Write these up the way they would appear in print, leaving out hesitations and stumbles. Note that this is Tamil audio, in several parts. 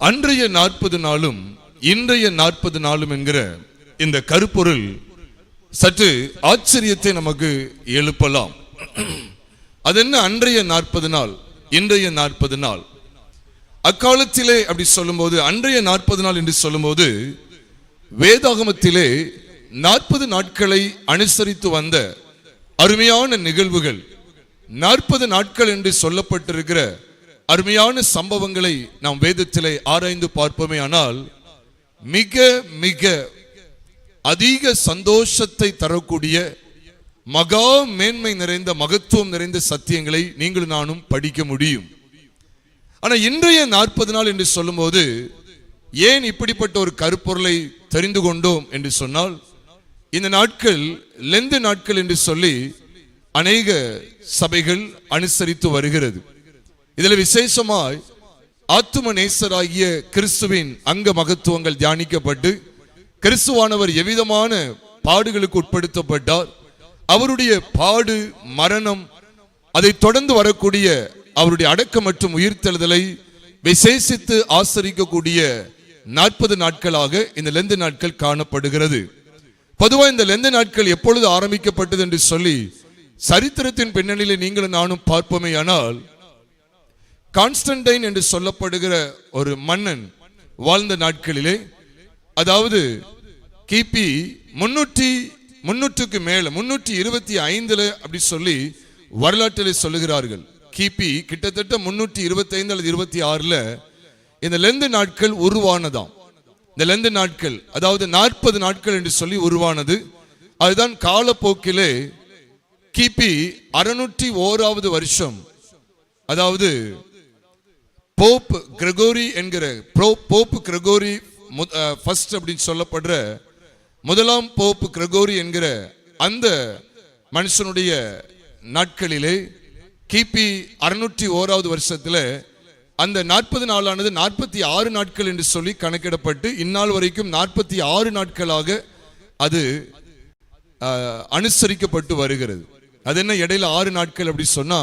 அன்றைய 40 நாளும் இன்றைய 40 நாளும் என்கிற இந்த கருப்பொருள் சற்று ஆச்சரியத்தை நமக்கு எழுப்பலாம். அது என்ன அன்றைய 40 நாள் இன்றைய 40 நாள்? அக்காலத்திலே அப்படி சொல்லும்போது, அன்றைய 40 நாள் என்று சொல்லும்போது, வேதாகமத்திலே 40 நாட்களை அனுசரித்து வந்த அருமையான நிகழ்வுகள், 40 நாட்கள் என்று சொல்லப்பட்டிருக்கிற அருமையான சம்பவங்களை நாம் வேதத்திலே ஆராய்ந்து பார்ப்போமே ஆனால், மிக மிக அதிக சந்தோஷத்தை தரக்கூடிய மகா மேன்மை நிறைந்த மகத்துவம் நிறைந்த சத்தியங்களை நீங்களும் நானும் படிக்க முடியும். ஆனால் இன்றைய 40 நாள் என்று சொல்லும்போது ஏன் இப்படிப்பட்ட ஒரு கருப்பொருளை தெரிந்து கொண்டோம் என்று சொன்னால், இந்த நாட்கள் லெந்து நாட்கள் என்று சொல்லி அநேக சபைகள் அனுசரித்து வருகிறது. இதில் விசேஷமாய் ஆத்தும நேசராகிய கிறிஸ்துவின் அங்க மகத்துவங்கள் தியானிக்கப்பட்டு, கிறிஸ்துவானவர் எவ்விதமான பாடுகளுக்கு உட்படுத்தப்பட்டார், அவருடைய பாடு மரணம், அதை தொடர்ந்து வரக்கூடிய அவருடைய அடக்கம் மற்றும் உயிர்த்தெழுதலை விசேஷித்து ஆசரிக்கக்கூடிய 40 நாட்களாக இந்த லெந்து நாட்கள் காணப்படுகிறது. பொதுவாக இந்த லெந்து நாட்கள் எப்பொழுது ஆரம்பிக்கப்பட்டது என்று சொல்லி சரித்திரத்தின் பின்னணியிலே நீங்களும் நானும் பார்ப்போமே ஆனால், கான்ஸ்டன்டைன் என்று சொல்லப்படுகிற ஒரு மன்னன் வாழ்ந்த நாட்களிலே, அதாவது கிபி 300க்கு மேல 325 அப்படி சொல்லி வரலாற்றில் சொல்லுகிறார்கள். கிபி கிட்டத்தட்ட 325 அல்லது 26 இந்த லெந்து நாட்கள் உருவானதாம். இந்த லெந்து நாட்கள் அதாவது 40 நாட்கள் என்று சொல்லி உருவானது. அதுதான் காலப்போக்கிலே கிபி 601வது வருஷம், அதாவது போப் கிரகோரி என்கிற போப் கிரகோரி ஃபர்ஸ்ட் அப்படின்னு சொல்லப்படுற முதலாம் போப் கிரகோரி என்கிற அந்த மனுஷனுடைய நாட்களிலே கிபி 601வது வருஷத்துல அந்த 40 நாளானது 46 நாட்கள் என்று சொல்லி கணக்கிடப்பட்டு இந்நாள் வரைக்கும் 46 நாட்களாக அது அனுசரிக்கப்பட்டு வருகிறது. அது என்ன, இடையில 6 நாட்கள் அப்படி சொன்னா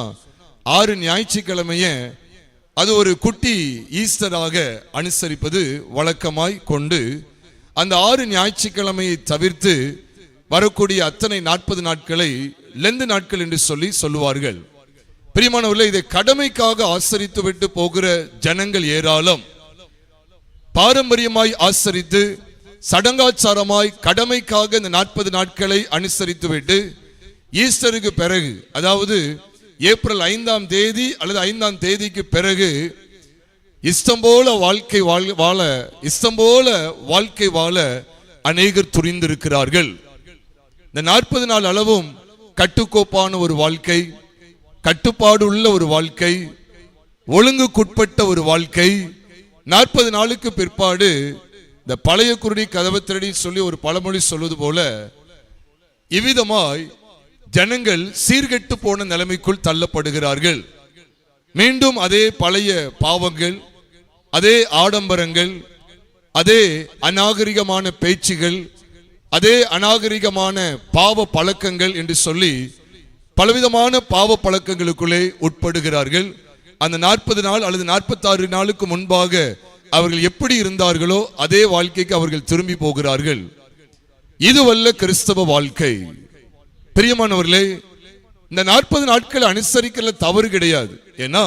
6 ஞாயிற்றுக்கிழமைய அது ஒரு குட்டி ஈஸ்டராக அனுசரிப்பது வழக்கமாய் கொண்டு, அந்த 6 ஞாயிற்றுக்கிழமையை தவிர்த்து வரக்கூடிய அத்தனை 40 நாட்களை லெந்து நாட்கள் என்று சொல்லி சொல்லுவார்கள். பிரியமானவர்களே, இதை கடமைக்காக ஆசரித்து விட்டு போகிற ஜனங்கள் ஏராளம். பாரம்பரியமாய் ஆசரித்து சடங்காச்சாரமாய் கடமைக்காக இந்த 40 நாட்களை அனுசரித்து விட்டு ஈஸ்டருக்கு பிறகு, அதாவது ஏப்ரல் 5ஆம் தேதி அல்லது 5ஆம் தேதிக்கு பிறகு இஷ்டம் போல வாழ்க்கை வாழ அநேகர் துணிந்திருக்கிறார்கள். இந்த 40 நாள் அளவும் கட்டுக்கோப்பான ஒரு வாழ்க்கை, கட்டுப்பாடு உள்ள ஒரு வாழ்க்கை, ஒழுங்குக்குட்பட்ட ஒரு வாழ்க்கை. 40 நாளுக்கு பிற்பாடு இந்த பழைய குருடி கதவை திரடி சொல்லி ஒரு பழமொழி சொல்வது போல இவ்விதமாய் ஜனங்கள் சீர்கெட்டு போன நிலைமைக்குள் தள்ளப்படுகிறார்கள். மீண்டும் அதே பழைய பாவங்கள், அதே ஆடம்பரங்கள், அதே அநாகரிகமான பேச்சுகள், அதே அநாகரிகமான பாவ பழக்கங்கள் என்று சொல்லி பலவிதமான பாவ பழக்கங்களுக்குள்ளே உட்படுகிறார்கள். அந்த 40 நாள் அல்லது 46 நாளுக்கு முன்பாக அவர்கள் எப்படி இருந்தார்களோ அதே வாழ்க்கைக்கு அவர்கள் திரும்பி போகிறார்கள். இதுவல்ல கிறிஸ்தவ வாழ்க்கை. பிரியமானவர்களே, இந்த 40 நாட்கள் அனுசரிக்கல தவறு கிடையாது. ஏன்னா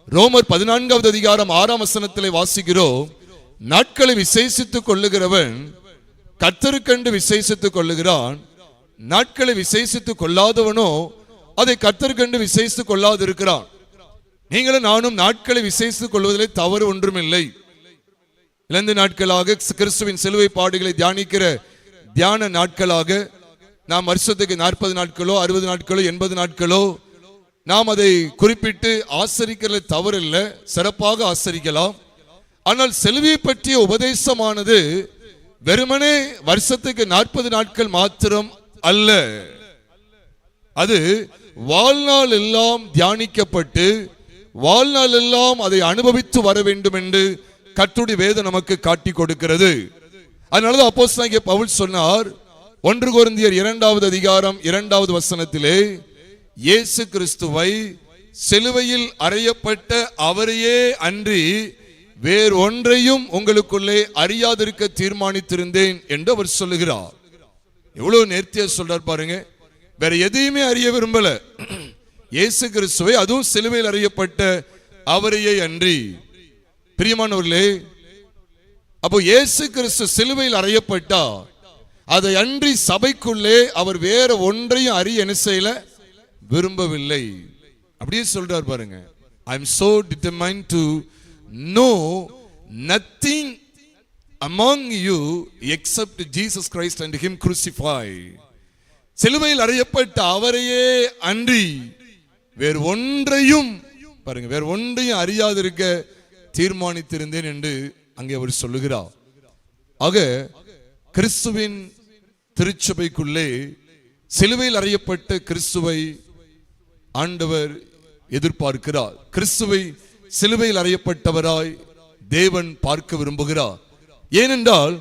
ரோமர் 14வது அதிகாரம் 6ஆம் வசனத்திலே வாசிக்கிறோம், நாட்களை விசேஷித்துக் கொள்ளுகிறவன் கர்த்தருக்கென்று விசேஷித்துக் கொள்ளுகிறான், நாட்களை விசேஷித்துக் கொள்ளாதவனோ அதை கர்த்தருக்கென்று விசேஷித்துக் கொள்ளாது இருக்கிறான். நீங்களும் நானும் நாட்களை விசேஷித்துக் கொள்வதிலே தவறு ஒன்றுமில்லை. இழந்த நாட்களாக கிறிஸ்துவின் சிலுவை பாடுகளை தியானிக்கிற தியான நாட்களாக நாம் வருஷத்துக்கு 40 நாட்களோ 60 நாட்களோ 80 நாட்களோ நாம் அதை குறிப்பிட்டு ஆசரிக்கிறது தவறில்லை, சிறப்பாக ஆசரிக்கலாம். ஆனால் சிலுவையை பற்றிய உபதேசமானது வெறுமனே வருஷத்துக்கு 40 நாட்கள் மாத்திரம் அல்ல. அது வாழ்நாள் எல்லாம் தியானிக்கப்பட்டு வாழ்நாள் எல்லாம் அதை அனுபவித்து வர வேண்டும் என்று கர்த்தருடைய வேதம் நமக்கு காட்டி கொடுக்கிறது. அதனாலதான் அப்போஸ்தலனாகிய பவுல் சொன்னார், 1 கொரிந்தியர் 2வது அதிகாரம் 2வது வசனத்திலே, இயேசு கிறிஸ்துவை சிலுவையில் அறையப்பட்ட அவரையே அன்றி வேறு ஒன்றையும் உங்களுக்குள்ளே அறியாதிருக்க தீர்மானித்திருந்தேன் என்று அவர் சொல்லுகிறார். எவ்வளவு நேர்த்தியா சொல்றார் பாருங்க. வேற எதையுமே அறிய விரும்பல, இயேசு கிறிஸ்துவை, அதுவும் சிலுவையில் அறியப்பட்ட அவரையே அன்றி. பிரியமானவர்களே, அப்போ இயேசு கிறிஸ்து சிலுவையில் அறையப்பட்டா அதை அன்றி சபைக்குள்ளே அவர் வேற ஒன்றையும் அறிய என்ன செய்யல, விரும்பவில்லை. அப்படியே சொல்றார் பாருங்க. I am so determined to know nothing among you except Jesus Christ and him crucified. சிலுவையில் அறையப்பட்ட அவரையே அன்றி வேறு ஒன்றையும் பாருங்க, வேறு ஒன்றையும் அறியாதிருக்க தீர்மானித்திருந்தேன் என்று அங்கே அவர் சொல்லுகிறார். ஆக கிறிஸ்துவின் திருச்சபைக்குள்ளே சிலுவையில் அறையப்பட்ட கிறிஸ்துவை ஆண்டவர் எதிர்பார்க்கிறார். கிறிஸ்துவை சிலுவையில் அறையப்பட்டவராய் தேவன் பார்க்க விரும்புகிறார். ஏனென்றால்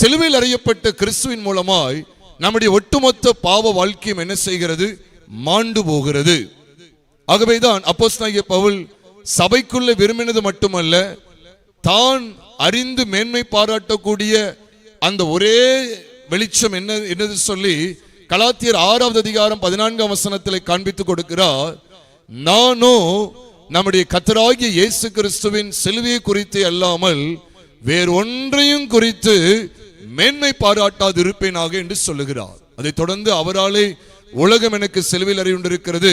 சிலுவையில் அறையப்பட்ட கிறிஸ்துவின் மூலமாய் நம்முடைய ஒட்டுமொத்த பாவ வாழ்க்கையும் என்ன செய்கிறது, மாண்டு போகிறது. ஆகவேதான் அப்போஸ்தலனாகிய பவுல் சபைக்குள்ள விரும்பினது மட்டுமல்ல, தான் அறிந்து மேன்மை பாராட்டக்கூடிய அந்த ஒரே வெளிச்சம் என்னது சொல்லி கலாத்தியர் 6வது அதிகாரம் 14ஆம் வசனத்தில் காண்பித்துக் கொடுக்கிறார். நானோ நம்முடைய கர்த்தராகிய இயேசு கிறிஸ்துவின் சிலுவையை குறித்து அல்லாமல் வேறு ஒன்றையும் குறித்து மேன்மை பாராட்டாது இருப்பேனாக என்று சொல்லுகிறார். அதை தொடர்ந்து அவராலே உலகம் எனக்கு சிலுவையில் அறிவுண்டிருக்கிறது,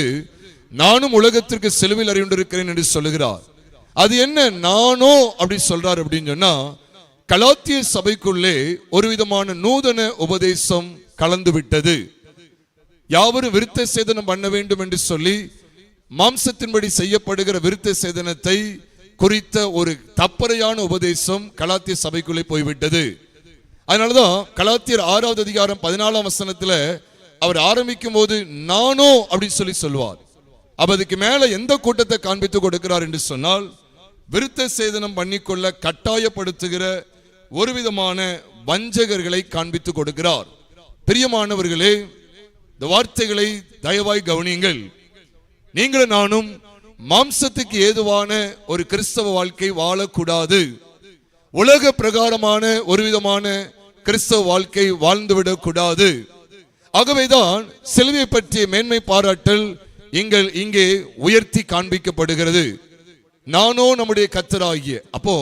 நானும் உலகத்திற்கு சிலுவையில் அறிவுண்டிருக்கிறேன் என்று சொல்லுகிறார். அது என்ன நானோ அப்படி சொல்றார் அப்படின்னு சொன்னா, கலாத்திய சபைக்குள்ளே ஒரு விதமான நூதன உபதேசம் கலந்து விட்டது. யாவரும் விருத்த சேதனம் பண்ண வேண்டும் என்று சொல்லி மாம்சத்தின்படி செய்யப்படுகிற விருத்த சேதனத்தை குறித்த ஒரு தப்பறையான உபதேசம் கலாத்திய சபைக்குள்ளே போய்விட்டது. அதனாலதான் கலாத்தியர் 6வது அதிகாரம் 14ஆம் வசனத்துல அவர் ஆரம்பிக்கும் போது நானோ அப்படின்னு சொல்லி சொல்லுவார். அப்ப அதுக்கு மேல எந்த கூட்டத்தை காண்பித்து கொடுக்கிறார் என்று சொன்னால், விருத்த சேதனம் பண்ணிக்கொள்ள கட்டாயப்படுத்துகிற ஒரு விதமான வஞ்சகர்களை காண்பித்து கொடுக்கிறார். பிரியமானவர்களே, இந்த வார்த்தைகளை தயவாய் கவனியுங்கள். நீங்களும் நானும் மாம்சத்துக்கு ஏதுவான ஒரு கிறிஸ்தவ வாழ்க்கை வாழக்கூடாது. உலக பிரகாரமான ஒரு விதமான கிறிஸ்தவ வாழ்க்கை வாழ்ந்துவிடக் கூடாது. ஆகவேதான் சிலுவை பற்றிய மேன்மை பாராட்டல் இங்கே உயர்த்தி காண்பிக்கப்படுகிறது. நானோ நம்முடைய கர்த்தராகிய. அப்போ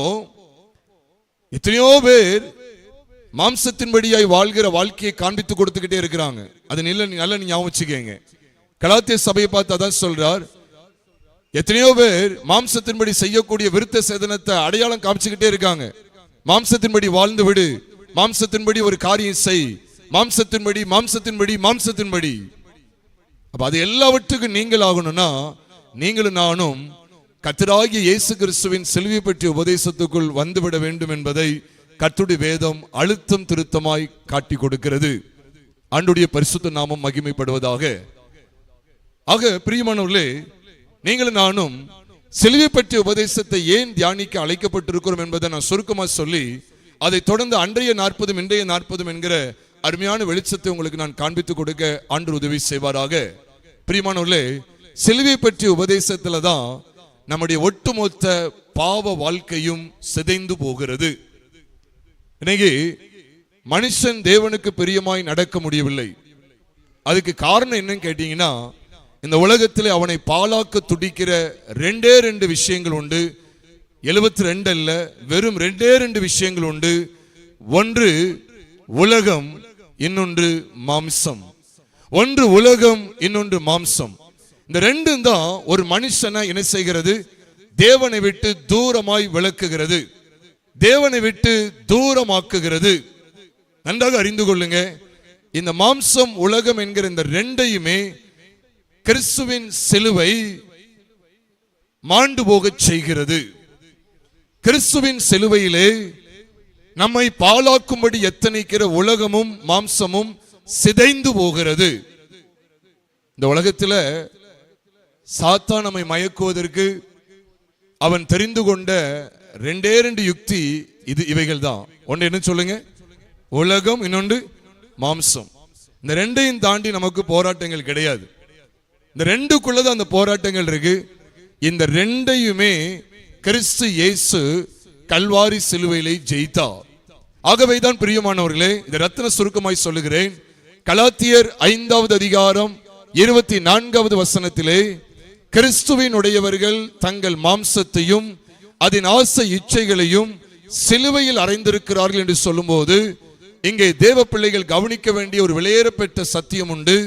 எத்தனையோ பேர் மாம்சத்தின்படியாய் வாழ்கிற வாழ்க்கையை காண்பித்து கொடுத்துக்கிட்டே இருக்கிறாங்க. அது நல்ல ஞாபகம் வச்சுக்கங்க. கலாத்திய சபையை பார்த்து அதான் சொல்றார். எத்தனையோ பேர் மாம்சத்தின்படி செய்யக்கூடிய விருத்த சேதனத்தை அடையாளம் காமிச்சுக்கிட்டே இருக்காங்க. மாம்சத்தின்படி வாழ்ந்து விடு, மாம்சத்தின்படி ஒரு காரியம் செய், மாம்சத்தின்படி மாம்சத்தின்படி மாம்சத்தின்படி. அப்ப அது எல்லாவற்றுக்கும் நீங்கள் ஆகணும்னா நீங்களும் நானும் கர்த்தராகிய இயேசு கிறிஸ்துவின் சிலுவை பற்றிய உபதேசத்துக்குள் வந்துவிட வேண்டும் என்பதை கர்த்தருடைய வேதம் அழுத்தம் திருத்தமாய் காட்டி கொடுக்கிறது. ஆண்டவருடைய பரிசுத்த நாமம் மகிமைப்படுவதாக. ஆக பிரியமானவர்களே, நீங்களும் நானும் சிலுவை பற்றிய உபதேசத்தை ஏன் தியானிக்க அழைக்கப்பட்டிருக்கிறோம் என்பதை நான் சுருக்கமா சொல்லி அதை தொடர்ந்து அன்றைய 40 இன்றைய 40 என்கிற அருமையான வெளிச்சத்தை உங்களுக்கு நான் காண்பித்துக் கொடுக்க ஆண்டவர் உதவி செய்வாராக. பிரியமானவர்களே, சிலுவை பற்றிய உபதேசத்துல தான் நம்முடைய ஒட்டுமொத்த பாவ வாழ்க்கையும் சிதைந்து போகிறது. இன்னைக்கு மனுஷன் தேவனுக்கு பிரியமாய் நடக்க முடியவில்லை. அதுக்கு காரணம் என்னன்னு கேட்டீங்கன்னா, இந்த உலகத்தில் அவனை பாலாக்க துடிக்கிற 2 விஷயங்கள் உண்டு. 72 அல்ல, வெறும் 2 விஷயங்கள் உண்டு. ஒன்று உலகம், இன்னொன்று மாம்சம். ஒன்று உலகம், இன்னொன்று மாம்சம். இந்த ரெண்டும் தான் ஒரு மனுஷனை என்ன செய்கிறது, தேவனை விட்டு தூரமாய் விலக்குகிறது, தேவனை விட்டு தூரமாக்குகிறது. நன்றாக அறிந்து கொள்ளுங்க, இந்த மாம்சம் உலகம் என்கிற இந்த ரெண்டையுமே கிறிஸ்துவின் சிலுவை மாண்டு போகச் செய்கிறது. கிறிஸ்துவின் சிலுவையிலே நம்மை பாழாக்கும்படி எத்தனைக்கிற உலகமும் மாம்சமும் சிதைந்து போகிறது. இந்த உலகத்தில் சாத்தான் நம்மை மயக்குவதற்கு அவன் தெரிந்து கொண்ட 2 யுக்தி இவைகள் தான். ஒன்று என்ன சொல்லுங்க, உலகம், இன்னொன்று மாம்சம். இந்த ரெண்டையும் தாண்டி நமக்கு போராட்டங்கள் கிடையாது. இந்த ரெண்டுக்குள்ளதான் அந்த போராட்டங்கள் இருக்கு. இந்த ரெண்டையுமே கிறிஸ்து இயேசு கல்வாரி சிலுவையிலே ஜெயித்தார். ஆகவேதான் பிரியமானவர்களே, இந்த ரத்தின சுருக்கமாய் சொல்லுகிறேன். கலாத்தியர் 5வது அதிகாரம் 24வது வசனத்திலே கிறிஸ்துவின் உடையவர்கள் தங்கள் மாம்சத்தையும் அதன் ஆசை இச்சைகளையும் சிலுவையில் அறைந்திருக்கிறார்கள் என்று சொல்லும்போது, இங்கே தேவ பிள்ளைகள் கவனிக்க வேண்டிய ஒரு வெளியேறப்பெற்ற சத்தியம் உண்டு.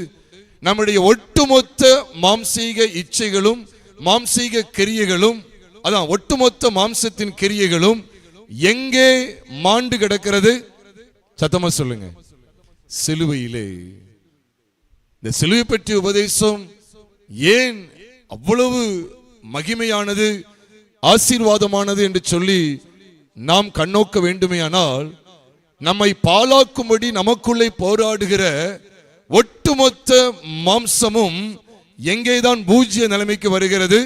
நம்முடைய ஒட்டுமொத்த மாம்சீக இச்சைகளும் மாம்சீக கிரியைகளும், அதான் ஒட்டுமொத்த மாம்சத்தின் கிரியைகளும் எங்கே மாண்டு கிடக்கிறது? சத்தமா சொல்லுங்க, சிலுவையிலே. இந்த சிலுவை பற்றிய உபதேசம் ஏன் அவ்வளவு மகிமையானது, ஆசீர்வாதமானது என்று சொல்லி நாம் கண்ணோக்க வேண்டுமேயானால், நம்மை பாழாக்கும்படி நமக்குள்ளே போராடுகிற ஒட்டுமொத்த மாம்சமும் எங்கேதான் பூஜ்ய நிலைமைக்கு வருகிறது?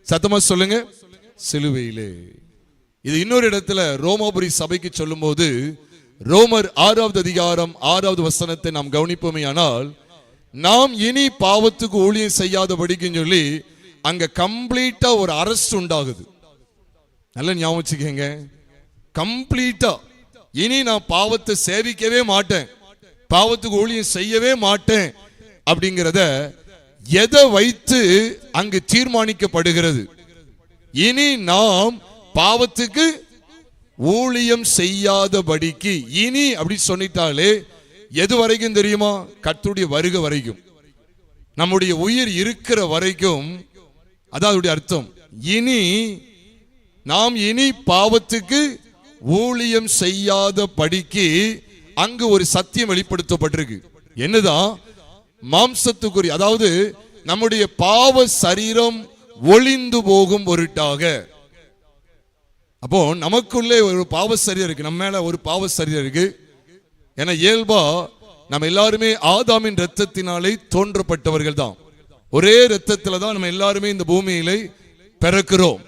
சத்தமா சொல்லுங்க, சிலுவையிலே. இது இன்னொரு இடத்துல ரோமாபுரி சபைக்கு சொல்லும் போது, ரோமர் 6வது அதிகாரம் 6வது வசனத்தை நாம் கவனிப்போமேயானால், நாம் இனி பாவத்துக்கு ஊழியம் செய்யாதபடிக்குன்னு சொல்லி அங்க கம்ப்ளீட்டா ஒரு அரெஸ்ட் உண்டாகுது. நல்ல ஞாபகம் வச்சுக்கங்க, கம்ப்ளீட்டா இனி நான் பாவத்தை சேவிக்கவே மாட்டேன், பாவத்துக்கு ஊழியம் செய்யவே மாட்டேன் அப்படிங்கிறத எதை வைத்து அங்கு தீர்மானிக்கப்படுகிறது? இனி நாம் பாவத்துக்கு ஊழியம் செய்யாதபடிக்கு. இனி அப்படி சொன்னிட்டாலே எது வரைக்கும் தெரியுமா? கர்த்தருடைய வருகை வரைக்கும், நம்முடைய உயிர் இருக்கிற வரைக்கும். அதாவது அர்த்தம், இனி நாம் இனி பாவத்துக்கு ஊழியம் செய்யாதபடிக்கு அங்கு ஒரு சத்தியம் வெளிப்படுத்தப்பட்டிருக்கு. என்னதான்? மாம்சத்துக்குரிய, அதாவது நம்முடைய பாவ சரீரம் ஒளிந்து போகும் பொருட்டாக. அப்போ நமக்குள்ளே ஒரு பாவ சரீரம் இருக்கு, நம்ம மேல ஒரு பாவ சரீரம் இருக்கு. ஏன்னா இயல்பா நம்ம எல்லாருமே ஆதாமின் இரத்தத்தினாலே தோன்றப்பட்டவர்கள் தான். ஒரே இரத்தத்துல தான் நம்ம எல்லாருமே இந்த பூமியிலே பிறக்கிறோம்.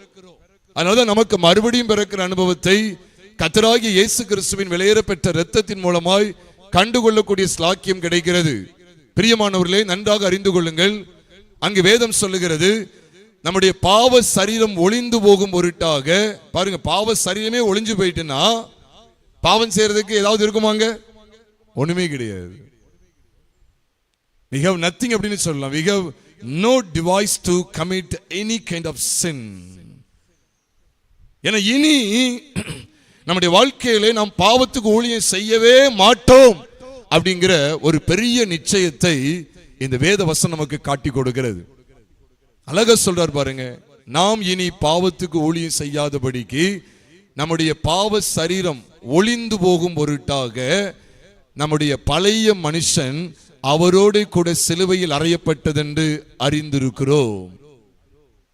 அதனாலதான் நமக்கு மறுபடியும் பிறக்கிற அனுபவத்தை கர்த்தராகிய இயேசு கிறிஸ்துவின் வெளியேறப்பெற்ற இரத்தத்தின் மூலமாய் கண்டுகொள்ளக்கூடிய ஸ்லாக்கியம் கிடைக்கிறது. பிரியமானவர்களே, நன்றாக அறிந்து கொள்ளுங்கள். அங்கு வேதம் சொல்லுகிறது, நம்முடைய பாவ சரீரம் ஒளிந்து போகும் பொருட்டாக. பாருங்க, பாவ சரீரமே ஒளிஞ்சு போயிட்டுன்னா பாவம் செய்யறதுக்கு ஏதாவது இருக்குமாங்க? ஒண்ணுமே கிடையாது. we have nothing அப்படின்னு சொல்லலாம். we have no device to commit any kind of sin. ஏன்னா இனி நம்முடைய வாழ்க்கையிலே நாம் பாவத்துக்கு ஊழியம் செய்யவே மாட்டோம் அப்படிங்கிற ஒரு பெரிய நிச்சயத்தை இந்த வேத வசனம் நமக்கு காட்டி கொடுக்கிறது. அழகா சொல்றார் பாருங்க, நாம் இனி பாவத்துக்கு ஊழியம் செய்யாதபடிக்கு நம்முடைய பாவ சரீரம் ஒளிந்து போகும் பொருட்டாக நம்முடைய பழைய மனுஷன் அவரோடு கூட சிலுவையில் அறையப்பட்டதென்று அறிந்திருக்கிறோம்.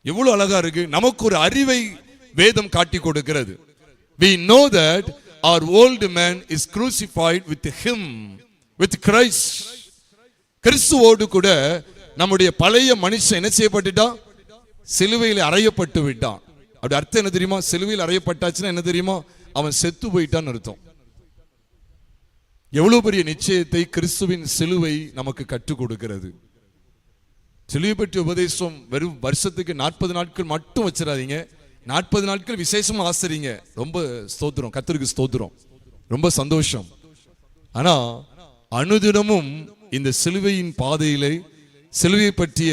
எவ்வளவு அழகா இருக்கு. நமக்கு ஒரு அறிவை வேதம் காட்டி கொடுக்கிறது. We know that our old man is crucified with him, with Christ. கிறிஸ்துவோடு கூட நம்முடைய பழைய மனுஷன் என்ன செய்யப்பட்டுட்டான்? சிலுவையில் அறையப்பட்டு விட்டான். அப்படி அர்த்தம் என்ன தெரியுமா? சிலுவையில் அறையப்பட்டாச்சுன்னா என்ன தெரியுமா? அவன் செத்து போயிட்டான்னு அர்த்தம். எவ்வளவு பெரிய நிச்சயத்தை கிறிஸ்துவின் சிலுவை நமக்கு கற்றுக் கொடுக்கிறது. சிலுவை பற்றிய உபதேசம் வெறும் வருஷத்துக்கு 40 நாட்கள் மட்டும் வச்சிடாதீங்க. 40 நாட்கள் விசேஷமா ஆசரிங்க. ரொம்ப ஸ்தோத்திரம், கர்த்தருக்கு ஸ்தோத்திரம், ரொம்ப சந்தோஷம். ஆனா அனுதினமும் இந்த சிலுவையின் பாதையிலே, சிலுவை பற்றிய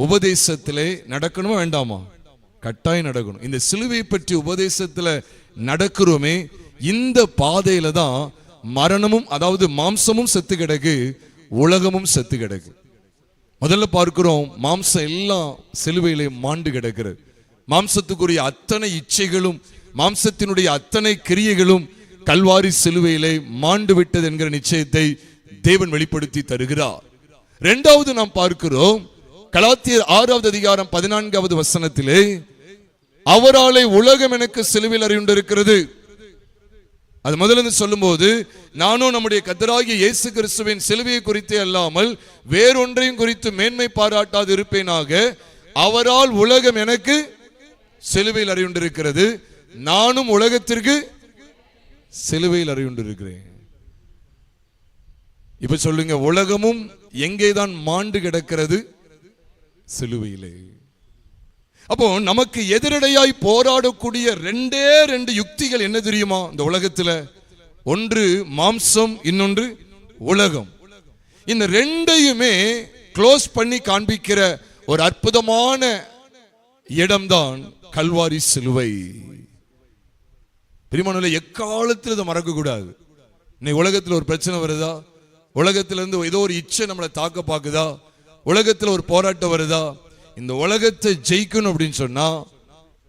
உபதேசத்திலே நடக்கணுமா வேண்டாமா? கட்டாயம் நடக்கணும். இந்த சிலுவை பற்றிய உபதேசத்துல நடக்கிறோமே, இந்த பாதையில தான் மரணமும், அதாவது மாம்சமும் செத்து கிடக்கு, உலகமும் செத்து கிடக்கு. முதல்ல பார்க்கிறோம், மாம்சம் எல்லாம் சிலுவையிலே மாண்டு கிடக்கிறது. மாம்சத்துக்குரிய அத்தனை இச்சைகளும் மாம்சத்தினுடைய அத்தனை கிரியைகளும் கல்வாரி சிலுவையிலே மாண்டு விட்டது என்கிற நிச்சயத்தை தேவன் வெளிப்படுத்தி தருகிறார். இரண்டாவது நாம் பார்க்கிறோம், கலாத்தியர் 6வது அதிகாரம் 14வது வசனத்திலே, அவராலே உலகம் எனக்கு சிலுவையில் அறியுண்டிருக்கிறது. அது முதல்ல சொல்லும் போது, நானும் நம்முடைய கர்த்தராகிய இயேசு கிறிஸ்துவின் சிலுவையை குறித்தே அல்லாமல் வேறொன்றையும் குறித்து மேன்மை பாராட்டாது இருப்பேனாக. அவரால் உலகம் எனக்கு சிலுவையில் அறியுண்டிருக்கிறது, நானும் உலகத்திற்கு சிலுவையில் அறியுண்டிருக்கிறேன். இப்ப சொல்லுங்க, உலகமும் எங்கேதான் மாண்டு கிடக்கிறது? சிலுவையிலே. அப்போ நமக்கு எதிரடையாய் போராடக்கூடிய ரெண்டு யுக்திகள் என்ன தெரியுமா இந்த உலகத்துல? ஒன்று மாம்சம், இன்னொன்று உலகம். இந்த ரெண்டையுமே க்ளோஸ் பண்ணி காண்பிக்கிற ஒரு அற்புதமான இடம்தான் கல்வாரி சிலுவை. பிரியமானவர்களே, எக்காலத்தில் இதை மறக்க கூடாது. இன்னைக்கு உலகத்தில் ஒரு பிரச்சனை வருதா, உலகத்துல இருந்து ஏதோ ஒரு இச்சை நம்மளை தாக்க பாக்குதா, உலகத்துல ஒரு போராட்டம் வருதா, இந்த உலகத்தை ஜெயிக்கணும் அப்படின்னு சொன்னா